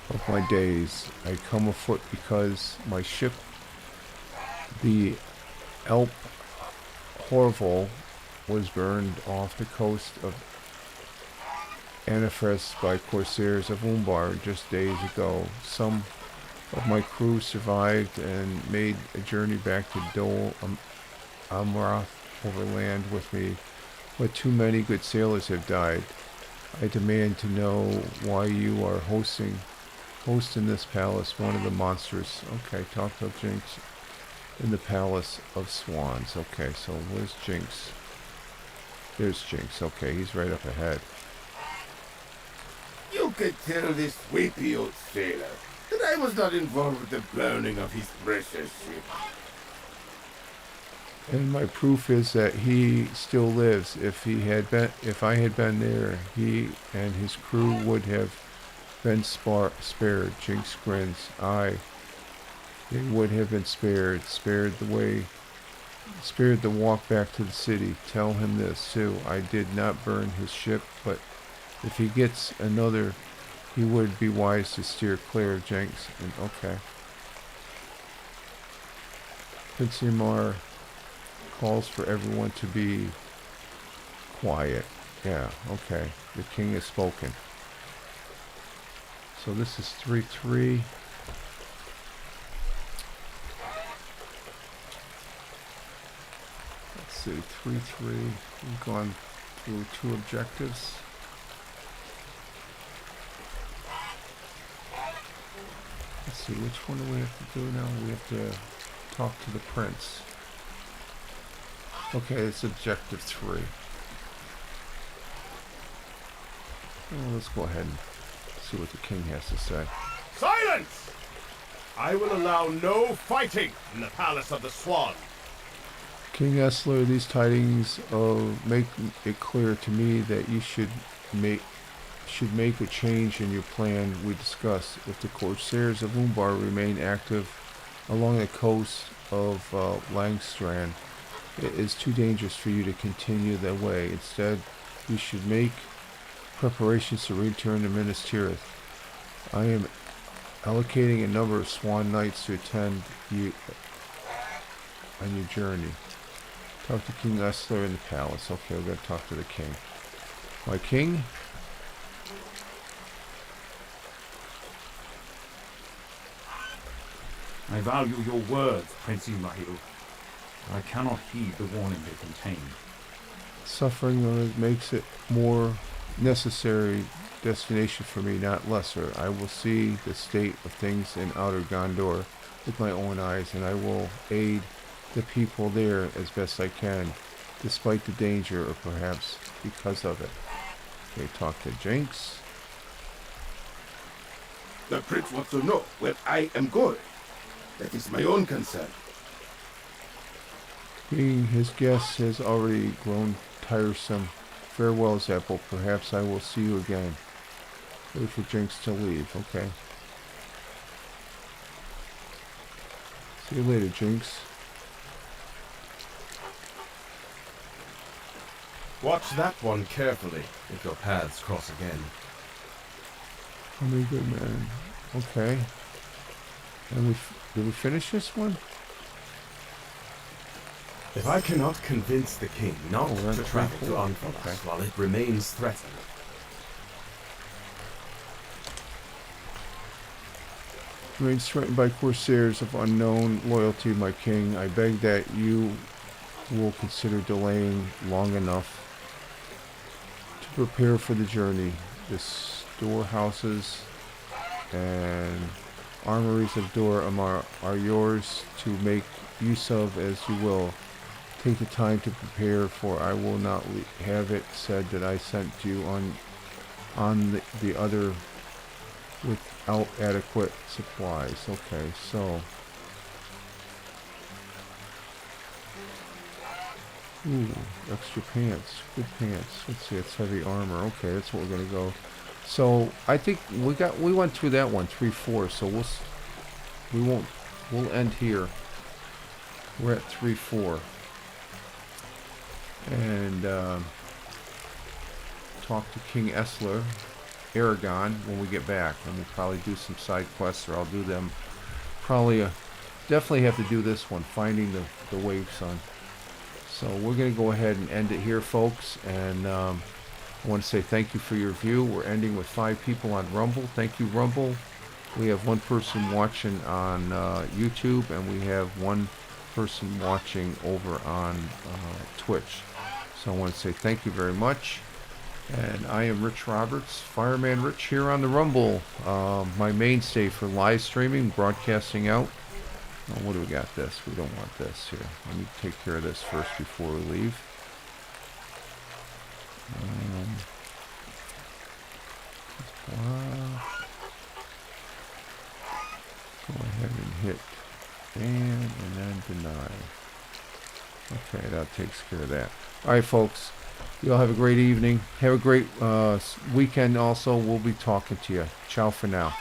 of my days. I come afoot because my ship, the Elp Horval, was burned off the coast of Anifres by corsairs of Umbar just days ago. Some of my crew survived and made a journey back to Dol Amroth overland with me, but too many good sailors have died. I demand to know why you are hosting this palace, one of the monsters. Okay, talk to Jinx in the Palace of Swans. Okay, so where's Jinx? There's Jinx. Okay, he's right up ahead. You could tell this weepy old sailor that I was not involved with the burning of his precious ship. And my proof is that he still lives. If I had been there, he and his crew would have been spared. Jinx grins. Aye, they would have been spared. Spared the walk back to the city. Tell him this too. I did not burn his ship, but if he gets another, he would be wise to steer clear of Jinx. And okay. Prince Imar calls for everyone to be quiet. Yeah, okay. The king has spoken. So this is 3-3. Let's see, 3-3. We've gone through 2 objectives. Let's see, which one do we have to do now? We have to talk to the prince. Okay, it's objective 3. Well, let's go ahead and see what the king has to say. Silence! I will allow no fighting in the Palace of the Swan. King Essler, these tidings make it clear to me that you should make a change in your plan we discussed. If the corsairs of Umbar remain active along the coast of Langstrand, it is too dangerous for you to continue that way. Instead, you should make preparations to return to MiddleEarth. I am allocating a number of Swan Knights to attend you on your journey. Talk to King Essler in the palace. Okay, we're going to talk to the king. My king? I value your words, Prince Imahil. I cannot heed the warning they contain. Suffering makes it more necessary destination for me, not lesser. I will see the state of things in Outer Gondor with my own eyes, and I will aid the people there as best I can, despite the danger, or perhaps because of it. Okay, talk to Jinx. The prince wants to know where I am going. That is my own concern. Being his guest has already grown tiresome. Farewell, Zeppel. Perhaps I will see you again. Wait for Jinx to leave, okay? See you later, Jinx. Watch that one carefully if your paths cross again. How many good men? Okay. And did we finish this one? If I cannot convince the king not we're to on travel 3-4. to Anfalas Okay. while it remains threatened, Remains threatened by corsairs of unknown loyalty, my king. I beg that you will consider delaying long enough to prepare for the journey. The storehouses and armories of Dor Amar are yours to make use of as you will. Take the time to prepare, for I will not have it said that I sent you on the other without adequate supplies. Okay, so Ooh, extra pants. Good pants. Let's see, it's heavy armor. Okay, that's what we're gonna go. So I think we went through that one, 3-4. So we'll end here. We're at 3-4, and talk to King Essler, Aragon when we get back, and we'll probably do some side quests, or I'll do them. Probably, definitely have to do this one, finding the Wave Sun. So we're going to go ahead and end it here, folks, and I want to say thank you for your view. We're ending with 5 people on Rumble. Thank you, Rumble. We have 1 person watching on YouTube, and we have 1 person watching over on Twitch. So I want to say thank you very much. And I am Rich Roberts, Fireman Rich, here on the Rumble, my mainstay for live streaming, broadcasting out. Oh, what do we got this? We don't want this here. Let me take care of this first before we leave. Go ahead and hit ban and then deny. Okay, that takes care of that. Alright, folks. You all have a great evening. Have a great weekend also. We'll be talking to you. Ciao for now.